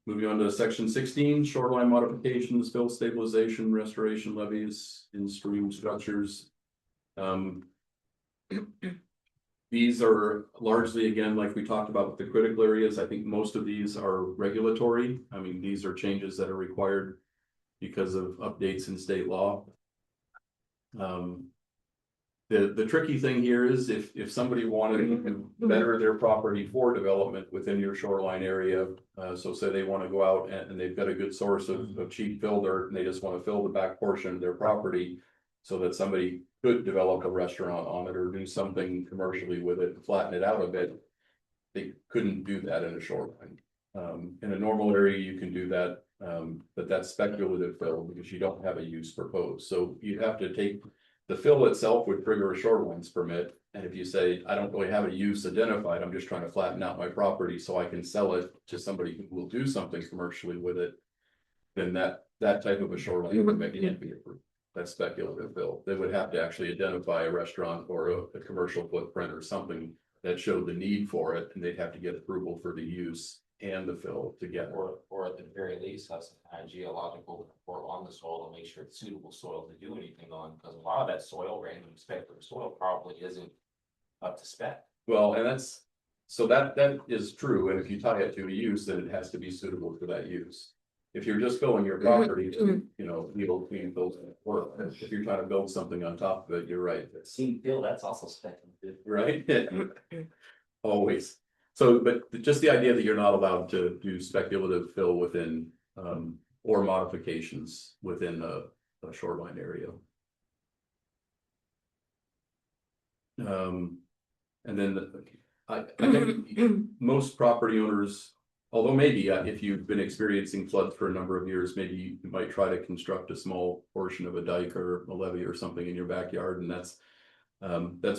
Moving on to section 16, shoreline modifications, fill stabilization, restoration levees, in-stream structures. These are largely, again, like we talked about with the critical areas. I think most of these are regulatory. I mean, these are changes that are required because of updates in state law. The tricky thing here is if somebody wanted to better their property for development within your shoreline area, so say they want to go out and they've got a good source of cheap fill dirt and they just want to fill the back portion of their property so that somebody could develop a restaurant on it or do something commercially with it, flatten it out a bit, they couldn't do that in a shoreline. In a normal area, you can do that, but that's speculative fill because you don't have a use proposed. So you have to take the fill itself would trigger a shorelines permit. And if you say, I don't really have a use identified, I'm just trying to flatten out my property so I can sell it to somebody who will do something commercially with it, then that type of a shoreline permit can't be approved. That's speculative fill. They would have to actually identify a restaurant or a commercial footprint or something that showed the need for it, and they'd have to get approval for the use and the fill together. Or at the very least, have some kind of geological report on the soil to make sure it's suitable soil to do anything on, because a lot of that soil, random speculative soil, probably isn't up to spec. Well, and that is true, and if you tie it to a use, then it has to be suitable for that use. If you're just filling your property, you know, you'll build it work. If you're trying to build something on top of it, you're right. Seed fill, that's also speculative. Right? Always. So, but just the idea that you're not allowed to do speculative fill within, or modifications within a shoreline area. And then I think most property owners, although maybe if you've been experiencing floods for a number of years, maybe you might try to construct a small portion of a dike or a levee or something in your backyard, and that's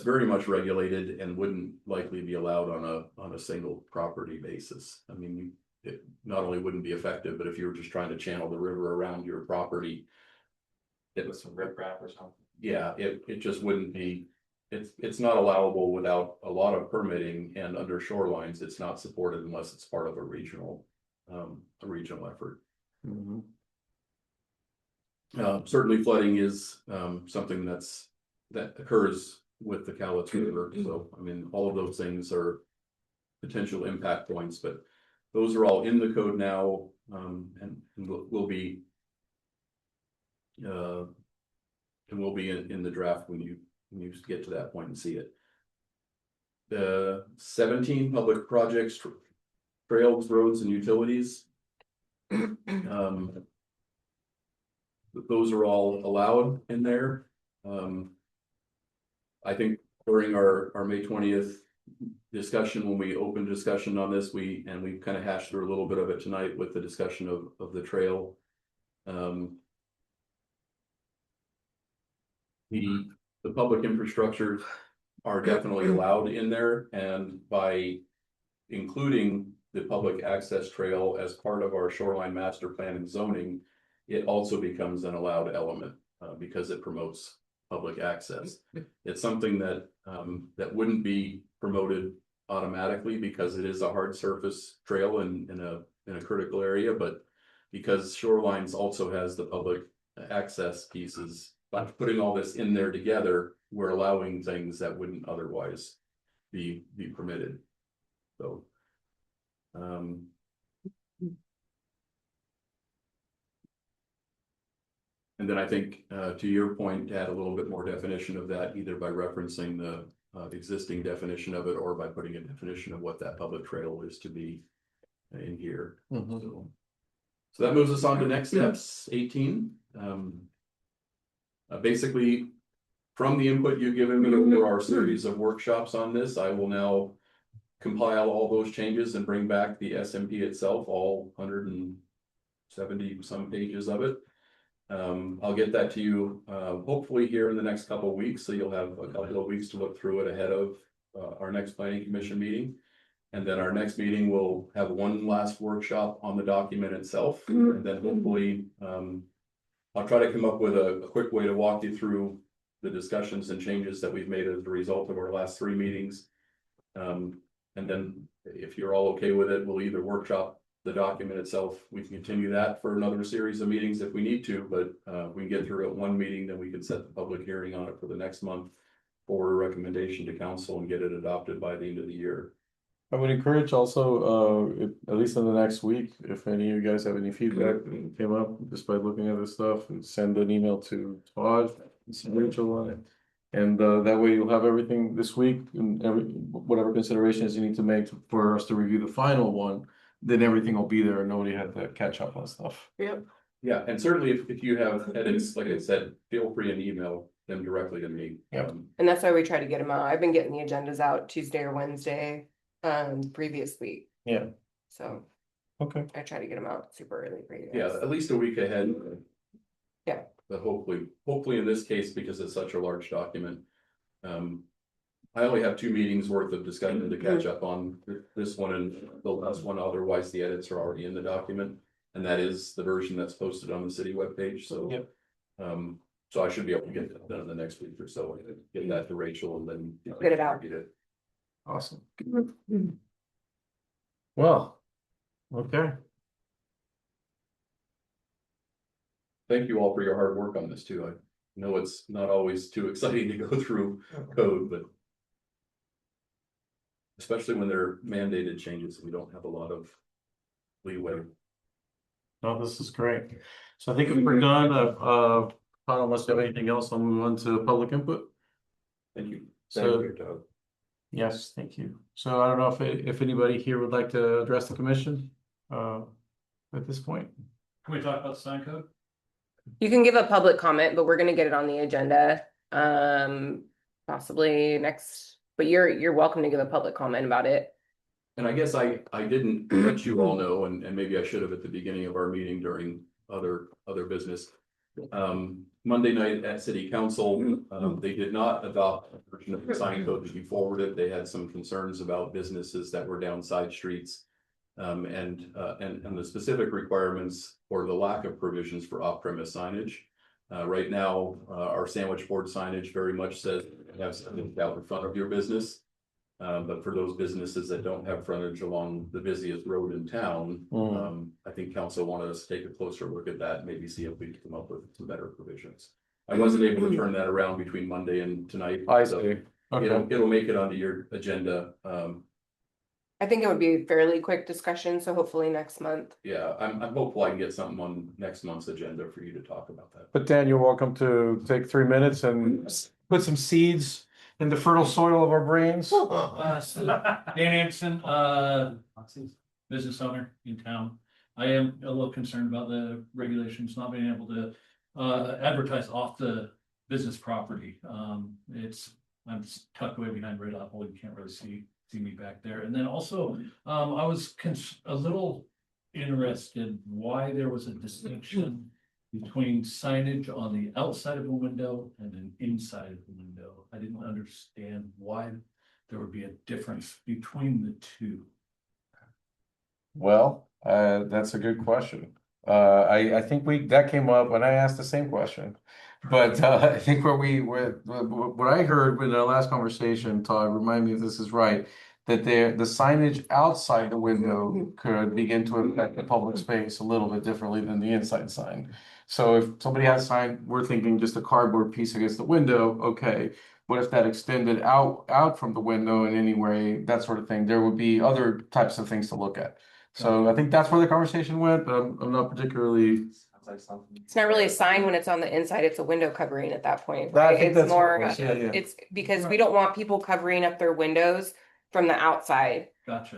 very much regulated and wouldn't likely be allowed on a single property basis. I mean, it not only wouldn't be effective, but if you were just trying to channel the river around your property, It was some riprap or something. yeah, it just wouldn't be. It's not allowable without a lot of permitting, and under shorelines, it's not supported unless it's part of a regional effort. Certainly flooding is something that occurs with the Cowlitz River. So, I mean, all of those things are potential impact points, but those are all in the code now, and will be in the draft when you get to that point and see it. The 17 public projects, trails, roads, and utilities. Those are all allowed in there. I think during our May 20th discussion, when we opened discussion on this, we kind of hashed through a little bit of it tonight with the discussion of the trail. The public infrastructure are definitely allowed in there, and by including the public access trail as part of our shoreline master plan and zoning, it also becomes an allowed element because it promotes public access. It's something that wouldn't be promoted automatically because it is a hard surface trail in a critical area, but because shorelines also has the public access pieces, by putting all this in there together, we're allowing things that wouldn't otherwise be permitted. So and then I think to your point, to add a little bit more definition of that, either by referencing the existing definition of it or by putting a definition of what that public trail is to be in here. So that moves us on to next steps, 18. Basically, from the input you've given me over our series of workshops on this, I will now compile all those changes and bring back the SMP itself, all 170 some pages of it. I'll get that to you, hopefully here in the next couple of weeks, so you'll have a couple of weeks to look through it ahead of our next planning commission meeting. And then our next meeting will have one last workshop on the document itself, and then hopefully, I'll try to come up with a quick way to walk you through the discussions and changes that we've made as a result of our last 3 meetings. And then if you're all okay with it, we'll either workshop the document itself. We can continue that for another series of meetings if we need to, but if we can get through it 1 meeting, then we can set the public hearing on it for the next month for a recommendation to council and get it adopted by the end of the year. I would encourage also, at least in the next week, if any of you guys have any feedback that came up just by looking at this stuff, and send an email to Todd and some Rachel on it. And that way you'll have everything this week and whatever considerations you need to make for us to review the final one, then everything will be there and nobody had to catch up on stuff. Yep. Yeah, and certainly if you have edits, like I said, feel free and email them directly to me. Yep. And that's why we try to get them out. I've been getting the agendas out Tuesday or Wednesday, previous week. Yeah. So Okay. I try to get them out super early for you guys. Yeah, at least a week ahead. Yeah. But hopefully in this case, because it's such a large document. I only have 2 meetings worth of discussion to catch up on this one and the last one, otherwise the edits are already in the document. And that is the version that's posted on the city webpage, so. Yep. So I should be able to get that done in the next week or so, and get that to Rachel and then. Get it out. Awesome. Well, okay. Thank you all for your hard work on this too. I know it's not always too exciting to go through code, but. Especially when they're mandated changes, we don't have a lot of leeway. No, this is great. So I think if we're done, unless you have anything else, I'll move on to public input. Thank you. So, Thank you, Doug. yes, thank you. So I don't know if anybody here would like to address the commission, at this point. Can we talk about the sign code? You can give a public comment, but we're gonna get it on the agenda, possibly next, but you're welcome to give a public comment about it. And I guess I didn't let you all know, and maybe I should have at the beginning of our meeting during other business. Monday night at city council, they did not adopt a version of the sign code to be forwarded. They had some concerns about businesses that were down side streets. And the specific requirements or the lack of provisions for off-premise signage. Right now, our sandwich board signage very much says you have something out in front of your business. But for those businesses that don't have frontage along the busiest road in town, I think council wanted us to take a closer look at that, maybe see if we could come up with some better provisions. I wasn't able to turn that around between Monday and tonight. I so see. Okay. It'll make it onto your agenda. I think it would be a fairly quick discussion, so hopefully next month. Yeah, I'm hopeful I can get something on next month's agenda for you to talk about that. But Dan, you're welcome to take 3 minutes and put some seeds in the fertile soil of our brains. Dan Anderson, business owner in town. I am a little concerned about the regulations not being able to advertise off the business property. I'm tucked away behind Red Apple. You can't really see me back there. And then also, I was a little interested why there was a distinction between signage on the outside of a window and an inside of the window. I didn't understand why there would be a difference between the two. Well, that's a good question. I think that came up when I asked the same question. But I think what I heard in our last conversation, Todd, remind me if this is right, that the signage outside the window could begin to affect the public space a little bit differently than the inside sign. So if somebody has a sign, we're thinking just a cardboard piece against the window, okay. But if that extended out from the window in any way, that sort of thing, there would be other types of things to look at. So I think that's where the conversation went, but I'm not particularly. It's not really a sign when it's on the inside, it's a window covering at that point, I right? think It's that's what more, it was, yeah. it's because we don't want people covering up their windows from the outside. Gotcha.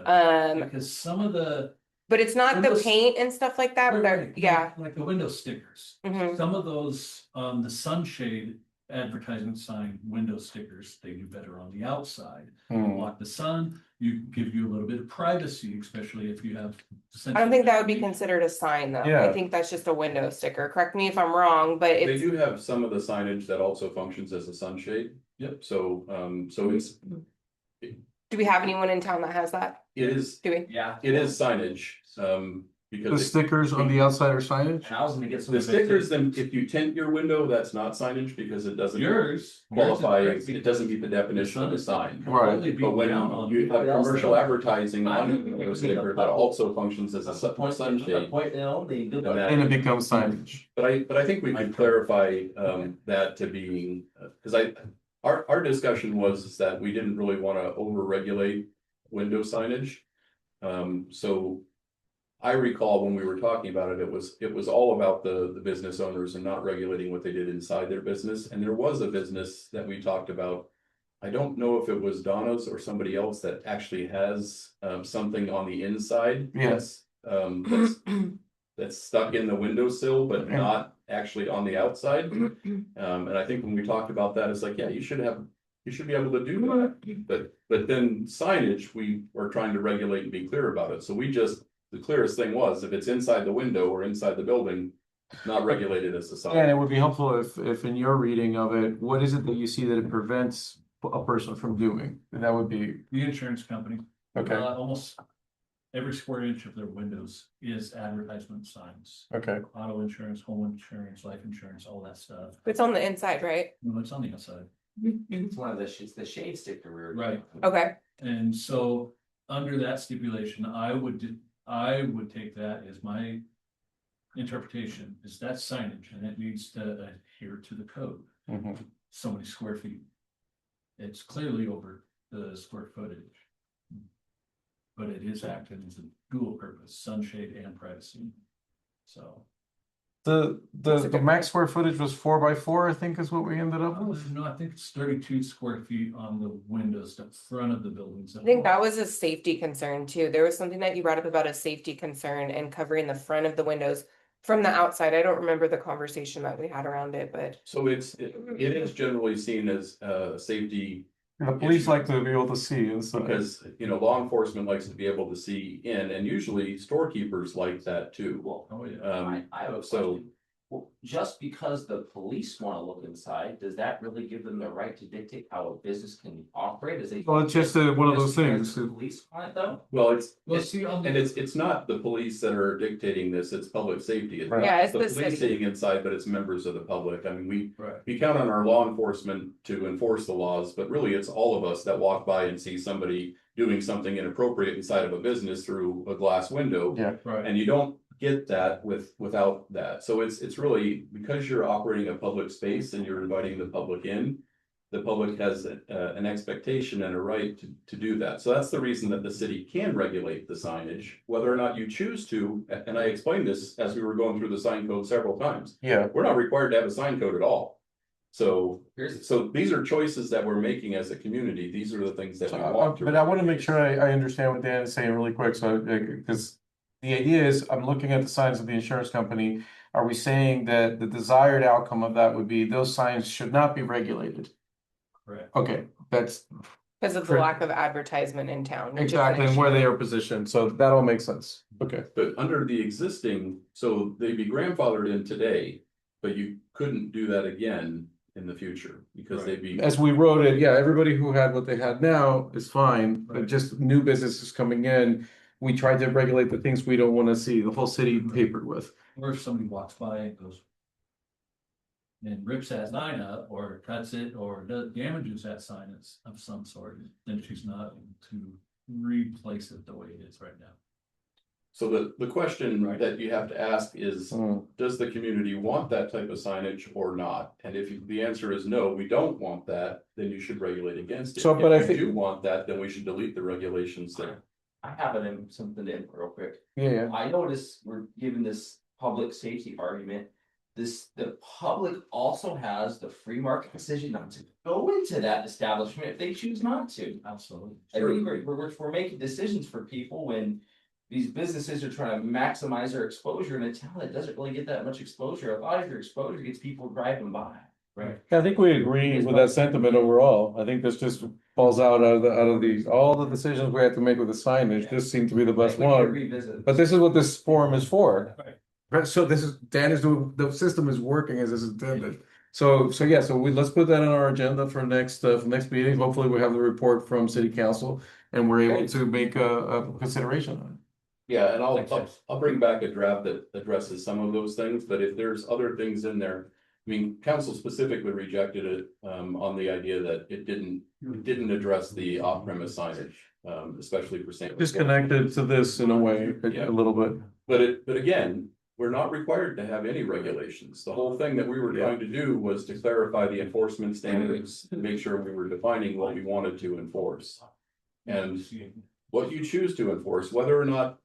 Because some of the. But it's not the Windows- paint and stuff like that, but Right, yeah. like the window stickers. Mhm. Some of those, the sunshade advertisement sign, window stickers, they do better on the outside. Hmm. Block the sun, give you a little bit of privacy, especially if you have. I don't think that would be considered a sign though. Yeah. I think that's just a window sticker. Correct me if I'm wrong, but They it's, do have some of the signage that also functions as a sunshade. Yep. So, so do we have anyone in town that has that? it is, Do we? Yeah. it is signage, The because stickers on the outside are signage? And I was gonna get some. the of it stickers, too. then if you tint your window, that's not signage because it doesn't Yours. qualify, yours is it doesn't meet the definition of a sign. Right. Only But when down on. you have commercial advertising on I'm- a sticker that also functions as a sunshade. And it becomes signage. But I think we could clarify that to being, because our discussion was is that we didn't really want to over-regulate window signage. So I recall when we were talking about it, it was all about the business owners and not regulating what they did inside their business. And there was a business that we talked about. I don't know if it was Donna's or somebody else that actually has something on the inside. Yes. That's stuck in the windowsill, but Yeah. not actually on the outside. And I think when we talked about that, it's like, yeah, you should be able to do that. But then signage, we were trying to regulate and be clear about it. So the clearest thing was if it's inside the window or inside the building, not regulated as a sign. And it would be helpful if in your reading of it, what is it that you see that it prevents a person from doing? And that would be, The insurance company. okay, Almost every square inch of their windows is advertisement signs. okay. Auto insurance, home insurance, life insurance, all that stuff. It's on the inside, right? No, it's on the outside. It's one of it's the shade sticker we were. Right. Okay, And so, under that stipulation, I would take that as my interpretation, is that signage, and it needs to adhere to the code. Mhm. So many square feet. It's clearly over the square footage. But it is acting as a dual purpose, sunshade and privacy. So. The max square footage was 4x4, I think is what we ended up with. No, I think it's 32 square feet on the windows, the front of the buildings. I think that was a safety concern too. There was something that you brought up about a safety concern and covering the front of the windows from the outside. I don't remember the conversation that we had around it, but So it is generally seen as safety. The police like to be able to see inside. Because, law enforcement likes to be able to see in, and usually storekeepers like that too. Well, Oh, yeah. I have a so- question. Well, just because the police wanna look inside, does that really give them the right to dictate how a business can operate? Is they? Well, it's just one of those Just because things. the Police on it though? Well, Well, see, on and the, it's not the police that are dictating this, it's public safety. It's Right. not Yeah, it's the the police city. sitting inside, but it's members of the public. I mean, right, we count on our law enforcement to enforce the laws, but really it's all of us that walk by and see somebody doing something inappropriate inside of a business through a glass window. Yeah. right. And you don't get that without that. So it's really because you're operating a public space and you're inviting the public in. The public has an expectation and a right to do that. So that's the reason that the city can regulate the signage, whether or not you choose to. And I explained this as we were going through the sign code several times. Yeah, We're not required to have a sign code at all. So Here's, so these are choices that we're making as a community. These are the things that we want to. but I want to make sure I understand what Dan is saying really quick, so, because the idea is, I'm looking at the signs of the insurance company. Are we saying that the desired outcome of that would be those signs should not be regulated? Correct. Okay, that's because of the Correct. lack of advertisement in town. which is an exactly issue. where they are positioned, so that all makes sense. Okay. But under the existing, so they'd be grandfathered in today, but you couldn't do that again in the future because they'd be. As we wrote it, yeah, everybody who had what they had now is fine, but Right. just new businesses coming in, we tried to regulate the things we don't want to see the whole city papered with. Or if somebody walks by and goes. And rips that sign up, or cuts it, or damages that sign of some sort, then she's not able to replace it the way it is right now. So the question Right. that you have to ask is, Hmm. does the community want that type of signage or not? And if the answer is no, we don't want that, then you should regulate against it. So, but I If think- you do want that, then we should delete the regulations there. I have something to input real quick. Yeah, I notice we're given this public safety argument. The public also has the free market decision not to go into that establishment if they choose not to. Absolutely. I mean, we're making decisions for people when these businesses are trying to maximize their exposure in a town that doesn't really get that much exposure. A lot of your exposure gets people driving by. Right. I think we agree with that sentiment overall. I think this just falls out of the, all the decisions we had to make with the signage, this seemed to be the best We need to one. revisit. But this is what this forum is for. Right. Right, so this is, Dan is doing, the system is working as it's intended. So yeah, so let's put that on our agenda for next meeting. Hopefully we have the report from city council and we're able to make a consideration on it. Yeah, and Makes sense. I'll bring back a draft that addresses some of those things, but if there's other things in there. I mean, council specifically rejected it, on the idea that it didn't address the off-premise signage, especially for St. Louis. Disconnected to this in a way, Yeah. a little bit. But again, we're not required to have any regulations. The whole thing that we were trying to do was to clarify the enforcement standards and make sure we were defining what we wanted to enforce. And what you choose to enforce, whether or not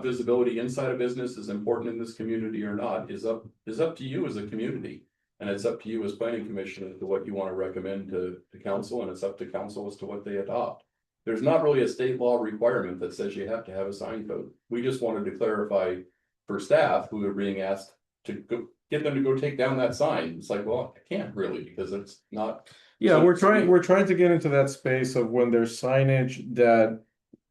visibility inside a business is important in this community or not, is up to you as a community. And it's up to you as planning commission as to what you want to recommend to council, and it's up to council as to what they adopt. There's not really a state law requirement that says you have to have a sign code. We just wanted to clarify for staff who are being asked to go get them to go take down that sign. It's like, well, I can't really, because it's not. Yeah, So- we're trying to get into that space of when there's signage that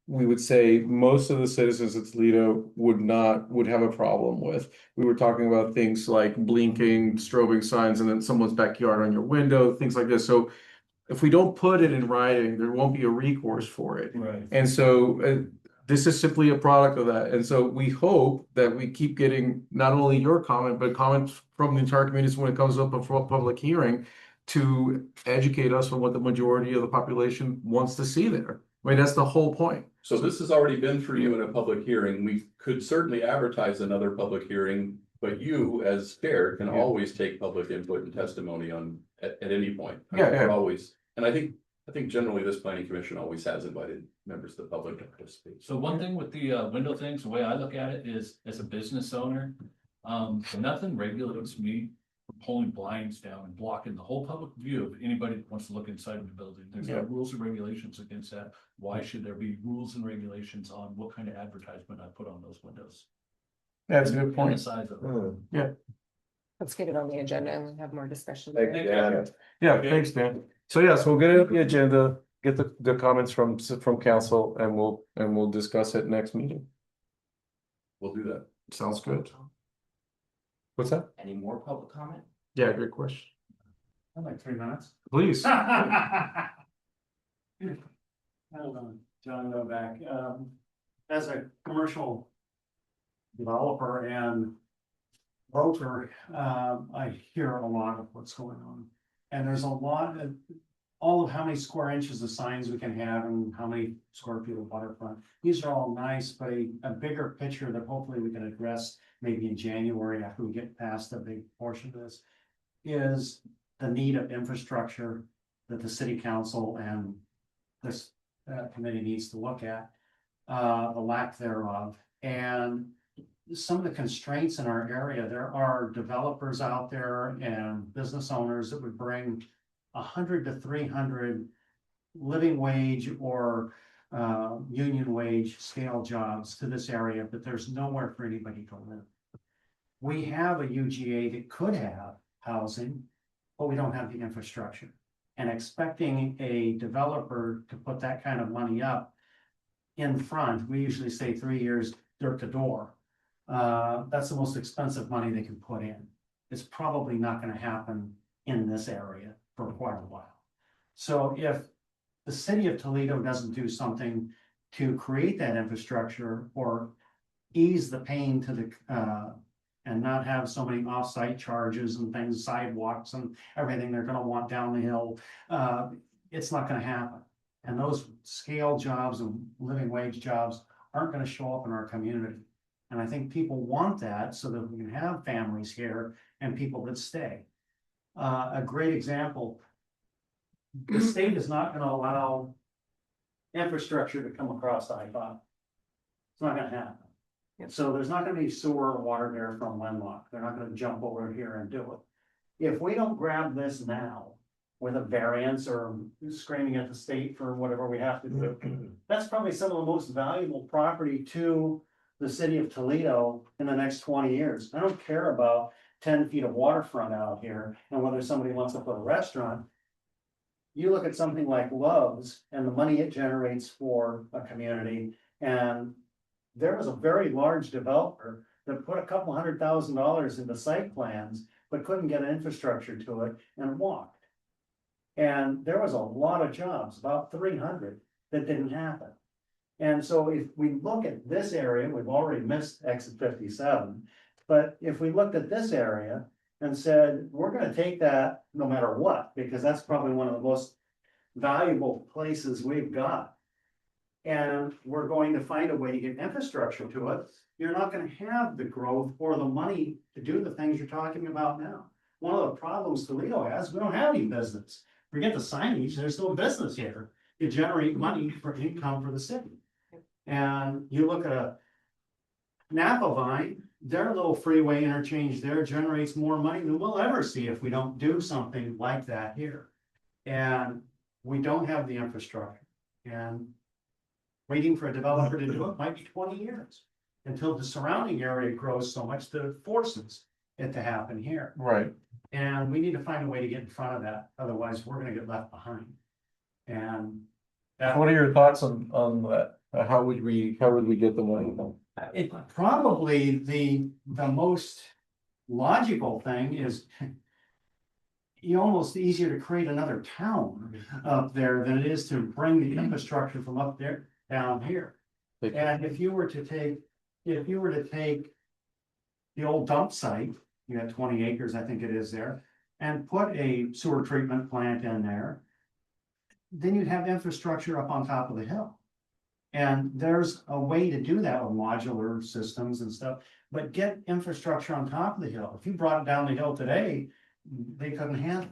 we would say most of the citizens of Toledo would have a problem with. We were talking about things like blinking, strobing signs, and then someone's backyard on your window, things like this. So if we don't put it in writing, there won't be a recourse for it. Right. And so this is simply a product of that. And so we hope that we keep getting not only your comment, but comments from the entire community when it comes up for a public hearing to educate us on what the majority of the population wants to see there. I mean, that's the whole point. So this has already been for you in a public hearing. We could certainly advertise another public hearing, but you as chair can Yeah. always take public input and testimony at any point. I Yeah, mean, we're yeah. always, and I think generally this planning commission always has invited members of the public to participate. So one thing with the window things, the way I look at it is, as a business owner, nothing regulates me from pulling blinds down and blocking the whole public view of anybody that wants to look inside of the building. There's no Yeah. rules and regulations against that. Why should there be rules and regulations on what kind of advertisement I put on those windows? That's a good And the point. size of it. Let's get it on the agenda and have more discussion. Thank you, Dan. Yeah, thanks, Dan. So yes, we'll get it on the agenda, get the comments from council, and we'll discuss it next meeting. We'll do that. Sounds good. What's that? Any more public comment? Yeah, good question. I'd like 3 minutes. Please. Hold on, John Novak, as a commercial developer and broker, I hear a lot of what's going on. And there's a lot of, all of how many square inches of signs we can have and how many square feet of waterfront. These are all nice, but a bigger picture that hopefully we can address maybe in January after we get past a big portion of this, is the need of infrastructure that the city council and this committee needs to look at, the lack thereof, and some of the constraints in our area. There are developers out there and business owners that would bring 100 to 300 living wage or union wage scale jobs to this area, but there's nowhere for anybody to live. We have a UGA that could have housing, but we don't have the infrastructure. And expecting a developer to put that kind of money up in front, we usually say 3 years dirt to door. That's the most expensive money they can put in. It's probably not going to happen in this area for quite a while. So if the city of Toledo doesn't do something to create that infrastructure or ease the pain to the and not have so many off-site charges and things, sidewalks and everything they're gonna want down the hill, it's not gonna happen. And those scale jobs and living wage jobs aren't gonna show up in our community. And I think people want that so that we can have families here and people that stay. A great example, the state is not gonna allow infrastructure to come across I-5. It's not gonna happen. So there's not gonna be sewer or water there from Wenlock. They're not gonna jump over here and do it. If we don't grab this now with a variance or screaming at the state for whatever we have to do, that's probably some of the most valuable property to the city of Toledo in the next 20 years. I don't care about 10 feet of waterfront out here, and whether somebody wants to put a restaurant. You look at something like Love's and the money it generates for a community, and there was a very large developer that put a couple $100,000 into site plans, but couldn't get infrastructure to it and walked. And there was a lot of jobs, about 300, that didn't happen. And so if we look at this area, we've already missed exit 57. But if we looked at this area and said, we're gonna take that no matter what, because that's probably one of the most valuable places we've got. And we're going to find a way to get infrastructure to it. You're not gonna have the growth or the money to do the things you're talking about now. One of the problems Toledo has, we don't have any business. Forget the signage, there's no business here. You generate money for income for the city. And you look at a Napa Vine, their little freeway interchange there generates more money than we'll ever see if we don't do something like that here. And we don't have the infrastructure. And waiting for a developer to do it might be 20 years until the surrounding area grows so much that it forces it to happen here. Right. And we need to find a way to get in front of that, otherwise we're gonna get left behind. And that, What are your thoughts on that? How would we get the money? it probably the most logical thing is almost easier to create another town up there than it is to bring the infrastructure from up there down here. And if you were to take the old dump site, you had 20 acres, I think it is there, and put a sewer treatment plant in there, then you'd have infrastructure up on top of the hill. And there's a way to do that with modular systems and stuff, but get infrastructure on top of the hill. If you brought it down the hill today, they couldn't handle it.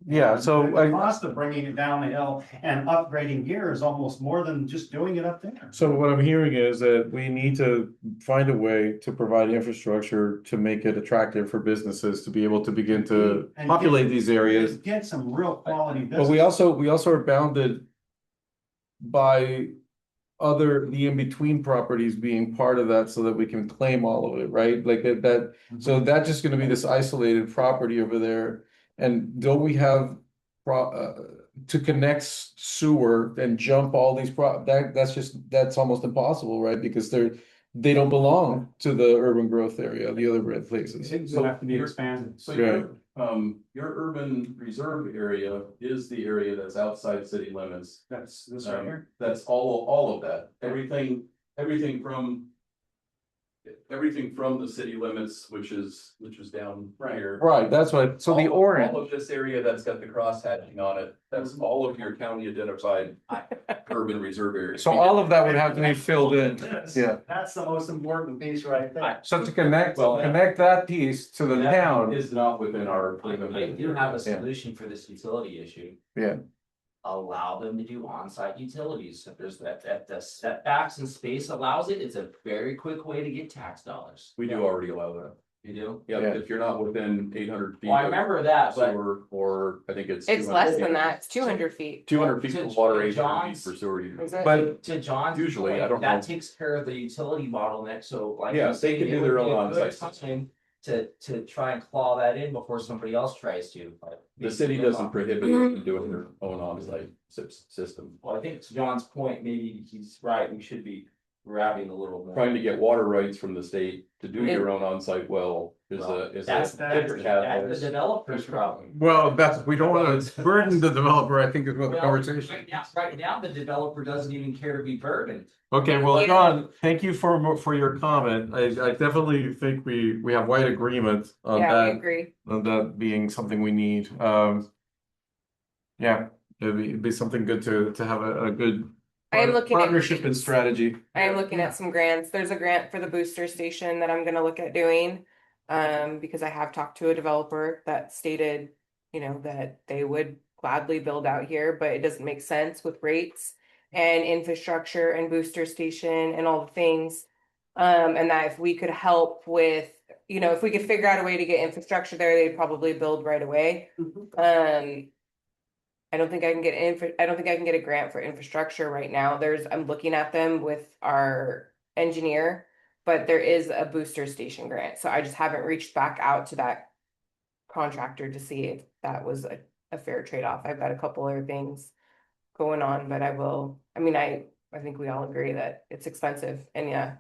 Yeah, so The cost of bringing it down the hill and upgrading here is almost more than just doing it up there. So what I'm hearing is that we need to find a way to provide infrastructure to make it attractive for businesses to be able to begin to And populate get- these areas. Get some real quality business. But we also are bounded by the in-between properties being part of that so that we can claim all of it, right? Like that, so that's just gonna be this isolated property over there. And don't we have to connect sewer and jump all these that's almost impossible, right? Because they don't belong to the urban growth area, the other red places. Things will have to be expanded. So your urban reserve area is the area that's outside city limits. That's this right here. That's all of that, everything from the city limits, which is down here. Right, that's what, so the orange. All of this area that's got the cross hatching on it, that's all of your county identified urban reserve area. So all of that would have to be filled in, yeah. That's the most important piece right there. So to connect that piece to the That town, Is not within our. I do have a solution for this utility issue. yeah, Allow them to do on-site utilities. If there's that the setbacks and space allows it, it's a very quick way to get tax dollars. We do already allow that. You do? Yeah, Yeah. if you're not within 800 feet. Well, I remember that, but Or I think it's. It's less than that, it's 200 feet. 200 feet for water, 800 feet John's- for sewer. Is it? but to John's Usually, point, I don't that know. takes care of the utility bottleneck, so like. Yeah, you they say, can it do would their be own a good on-site time to try and claw that in before somebody else tries to. but- The city doesn't prohibit them from doing their own on-site system. Well, I think to John's point, maybe he's right, we should be grabbing a little more. Trying to get water rights from the state to do your own on-site well is Well, a That's different that's cat. the developer's problem. well, we don't want to burden the developer, I think is what the Well, conversation. right now, the developer doesn't even care to be burdened. Okay, well, Yeah. John, thank you for your comment. I definitely think we have wide agreement on Yeah, we that, agree. on that being something we need. Yeah, it'd be something good to have a good I am looking at- partnership and strategy. I am looking at some grants. There's a grant for the booster station that I'm gonna look at doing. Because I have talked to a developer that stated, that they would gladly build out here, but it doesn't make sense with rates and infrastructure and booster station and all the things. And that if we could help with, if we could figure out a way to get infrastructure there, they'd probably build right away. I don't think I can get a grant for infrastructure right now. I'm looking at them with our engineer, but there is a booster station grant. So I just haven't reached back out to that contractor to see if that was a fair trade-off. I've got a couple other things going on, but I think we all agree that it's expensive, and yeah,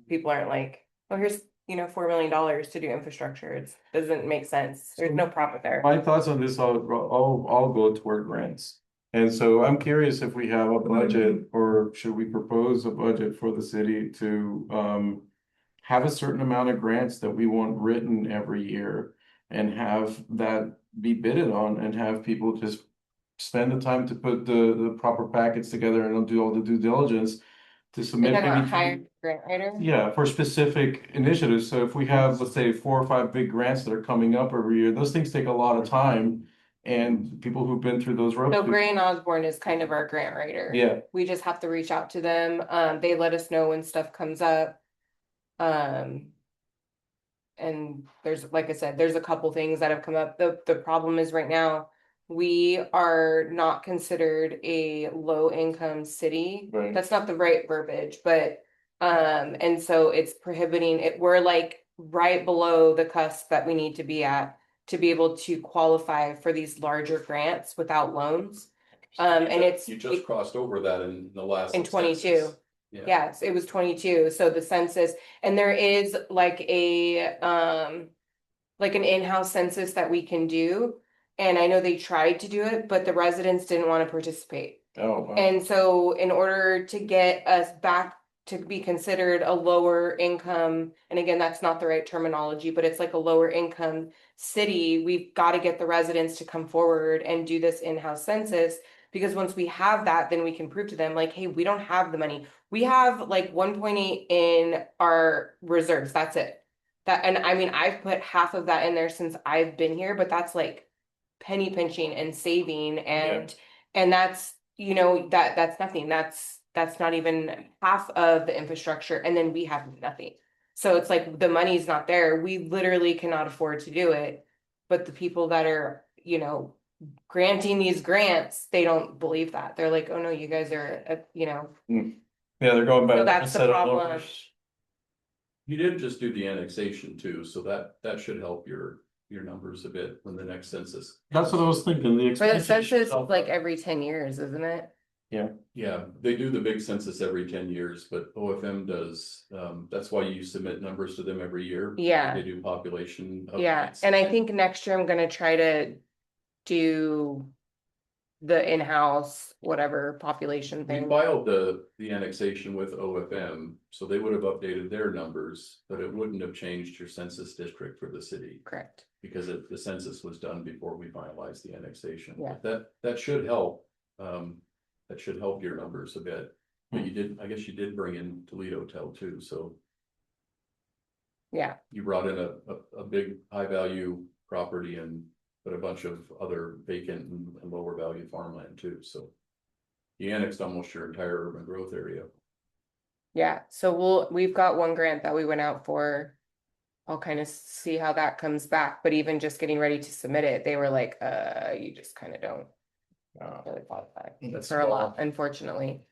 people aren't like, oh, here's, $4 million to do infrastructure. It doesn't make sense. There's no profit there. My thoughts on this all go toward grants. And so I'm curious if we have a budget, or should we propose a budget for the city to have a certain amount of grants that we want written every year, and have that be bidded on, and have people just spend the time to put the proper packets together and do all the due diligence to submit And then maybe hire a grant writer. yeah, for specific initiatives. So if we have, let's say, 4 or 5 big grants that are coming up every year, those things take a lot of time. And people who've been through those ropes. So Gray and Osborne is kind of our grant writer. Yeah, We just have to reach out to them. They let us know when stuff comes up. And there's, like I said, there's a couple things that have come up. The problem is right now, we are not considered a low income city. Right. That's not the right verbiage, but and so it's prohibiting it. We're like right below the cusp that we need to be at to be able to qualify for these larger grants without loans. And You just crossed over that in the last. in 22. census. Yeah, Yes, it was 22. So the census, and there is like an in-house census that we can do. And I know they tried to do it, but the residents didn't want to participate. oh, wow. And so in order to get us back to be considered a lower income, and again, that's not the right terminology, but it's like a lower income city, we've got to get the residents to come forward and do this in-house census. Because once we have that, then we can prove to them like, hey, we don't have the money. We have like 1.8 in our reserves. That's it. And I mean, I've put half of that in there since I've been here, but that's like penny pinching and saving, and that's, that's nothing. That's not even half of the infrastructure, and then we have nothing. So it's like the money's not there. We literally cannot afford to do it. But the people that are, granting these grants, they don't believe that. They're like, oh no, you guys are, Yeah, they're going by So a that's the set of problem. numbers. you did just do the annexation too, so that should help your numbers a bit when the next census. That's what I was thinking, the but the expansion census should is help like that. every 10 years, isn't it? Yeah, they do the big census every 10 years, but OFM does, that's why you submit numbers to them every year. Yeah. They do population. Yeah, updates. and I think next year I'm gonna try to do the in-house, whatever population We thing. filed the annexation with OFM, so they would have updated their numbers, but it wouldn't have changed your census district for the city. Correct. Because the census was done before we finalized the annexation. Yeah. But that should help. That should help your numbers a bit. But I guess you did bring in Toledo too, so Yeah, you brought in a big high value property and but a bunch of other vacant and lower value farmland too, so. You annexed almost your entire urban growth area. yeah. So we've got one grant that we went out for. I'll kind of see how that comes back, but even just getting ready to submit it, they were like, you just kind of don't really qualify That's for a lot, unfortunately.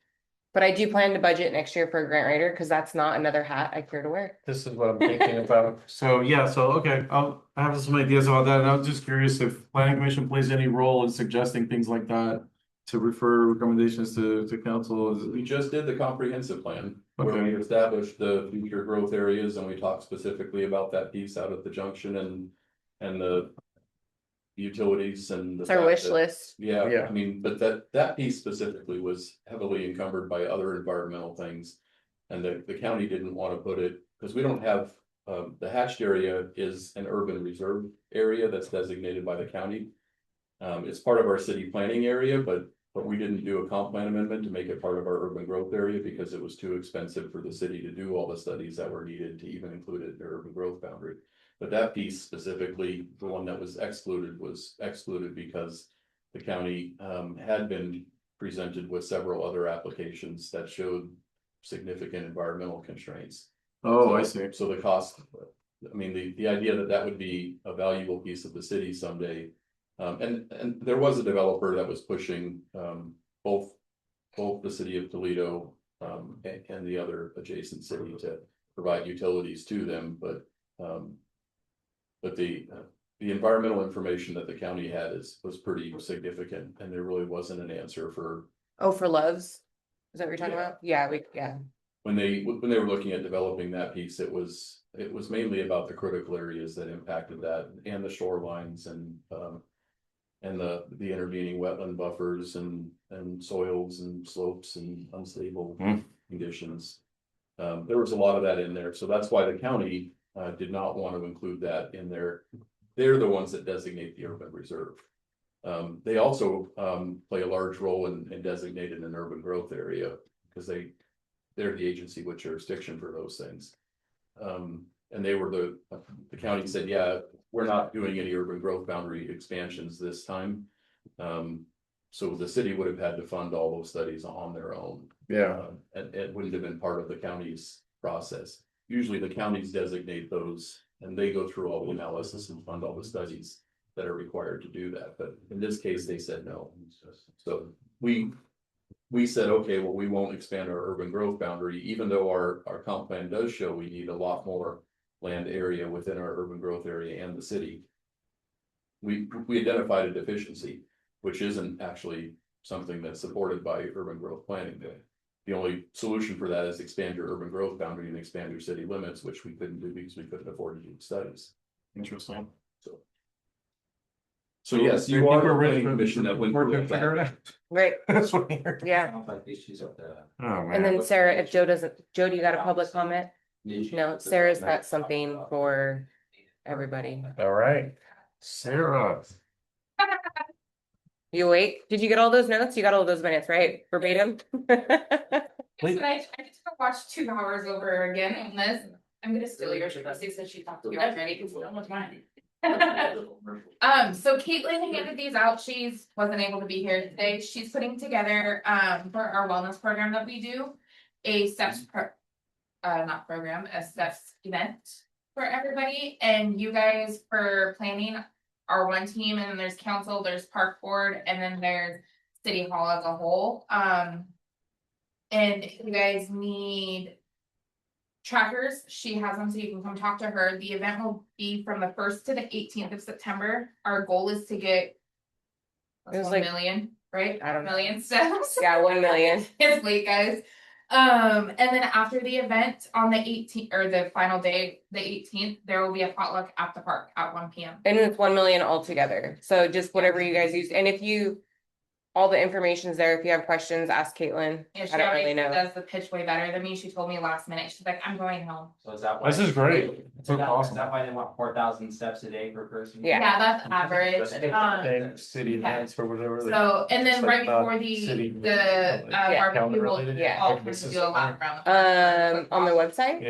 But I do plan to budget next year for a grant writer, because that's not another hat I care to wear. This is what I'm thinking about. So, yeah, okay, I have some ideas about that, and I was just curious if planning commission plays any role in suggesting things like that to refer recommendations to council. We just did the comprehensive plan, where Okay. we established the future growth areas and we talked specifically about that piece out at the junction and the. Utilities and. It's our wish list. Yeah, Yeah. I mean, but that piece specifically was heavily encumbered by other environmental things. And the county didn't want to put it, because we don't have, the hatched area is an urban reserve area that's designated by the county. It's part of our city planning area, but we didn't do a comp plan amendment to make it part of our urban growth area because it was too expensive for the city to do all the studies that were needed to even include it in their urban growth boundary. But that piece specifically, the one that was excluded because the county had been presented with several other applications that showed significant environmental constraints. Oh, I see. So the cost, I mean, the idea that would be a valuable piece of the city someday. And there was a developer that was pushing both the city of Toledo and the other adjacent city to provide utilities to them, but the the environmental information that the county had was pretty significant, and there really wasn't an answer for. Oh, for Loves? Is that what you're talking Yeah. about? Yeah, yeah. When they were looking at developing that piece, it was mainly about the critical areas that impacted that and the shorelines and the intervening wetland buffers and soils and slopes and unstable conditions. There was a lot of that in there, so that's why the county did not want to include that in there. They're the ones that designate the urban reserve. They also play a large role in designating an urban growth area because they're the agency with jurisdiction for those things. And they were the county said, yeah, we're not doing any urban growth boundary expansions this time. So the city would have had to fund all those studies on their own. Yeah. And it wouldn't have been part of the county's process. Usually the counties designate those and they go through all the analysis and fund all the studies that are required to do that. But in this case, they said no. So we said, okay, well, we won't expand our urban growth boundary, even though our comp plan does show we need a lot more land area within our urban growth area and the city. We identified a deficiency, which isn't actually something that's supported by urban growth planning. The only solution for that is expand your urban growth boundary and expand your city limits, which we couldn't do because we couldn't afford to do studies. Interesting. So yes, you are the planning commission that went through that. Right, That's what you're. yeah. Sounds like issues up there. Oh, And man. then Sarah, if Joe doesn't, Joe, do you got a public comment? No, Sarah's got something for everybody. All right, Sarah. You awake? Did you get all those notes? You got all those minutes, right? Verbatim? So I just watched 2 hours over again on this. I'm gonna steal yours because they said she talked to you already. Because so much mine. So Caitlin handed these out. She's wasn't able to be here today. She's putting together for our wellness program that we do a steps not program, a steps event for everybody. And you guys for planning are one team, and then there's council, there's park board, and then there's city hall as a whole. And if you guys need trackers, she has them, so you can come talk to her. The event will be from the 1st to the 18th of September. Our goal is to get It was 1 like- million, right? I don't know. Million steps. Yeah, 1 million. It's late, guys. And then after the event on the 18th or the final day, the 18th, there will be a potluck at the park at 1 p.m. And it's 1 million altogether. So just whatever you guys use. And if you, all the information's there. If you have questions, ask Caitlin. And she I don't already really know. does the pitch way better than me. She told me last minute. She's like, I'm going home. So is that why? This is great. Is So that awesome. why they want 4,000 steps a day per person? Yeah. Yeah, that's average. Same city yeah. events or whatever. So, and then It's right like, before city- the Yeah. barbecue will Calendar-related? all Yeah. come to do a lap around the park. On the website?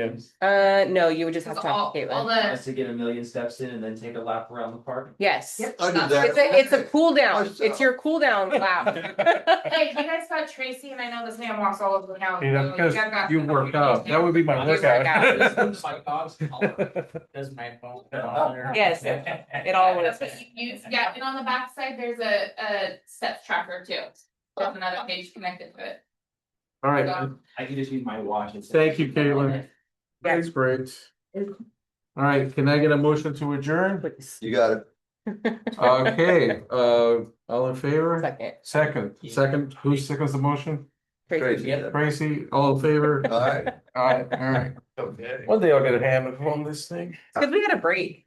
Yeah. No, you would just have to All talk to all Caitlin. Just to get 1 million steps in and then take a lap around the park? Yes. Yep. I did that. It's a cool down. It's your cool down lap. Hey, you guys got Tracy, and I know this man walks all over the town. Yeah, so because guys got you some work out. That would be my You work out. workout. Does my phone? Yes, it all That's works. what you use. Yeah, and on the back side, there's a steps tracker too. There's another page connected to it. All right, I can just use my watch. and thank you, Caitlin. That's great. All right, can I get a motion to adjourn? Please. You got it. Okay, all in favor? Second. Second, who seconds the motion? Tracy. Tracy, all in favor? All right. All right. Okay. One day I'll get a hand on this thing. Cause we had a break.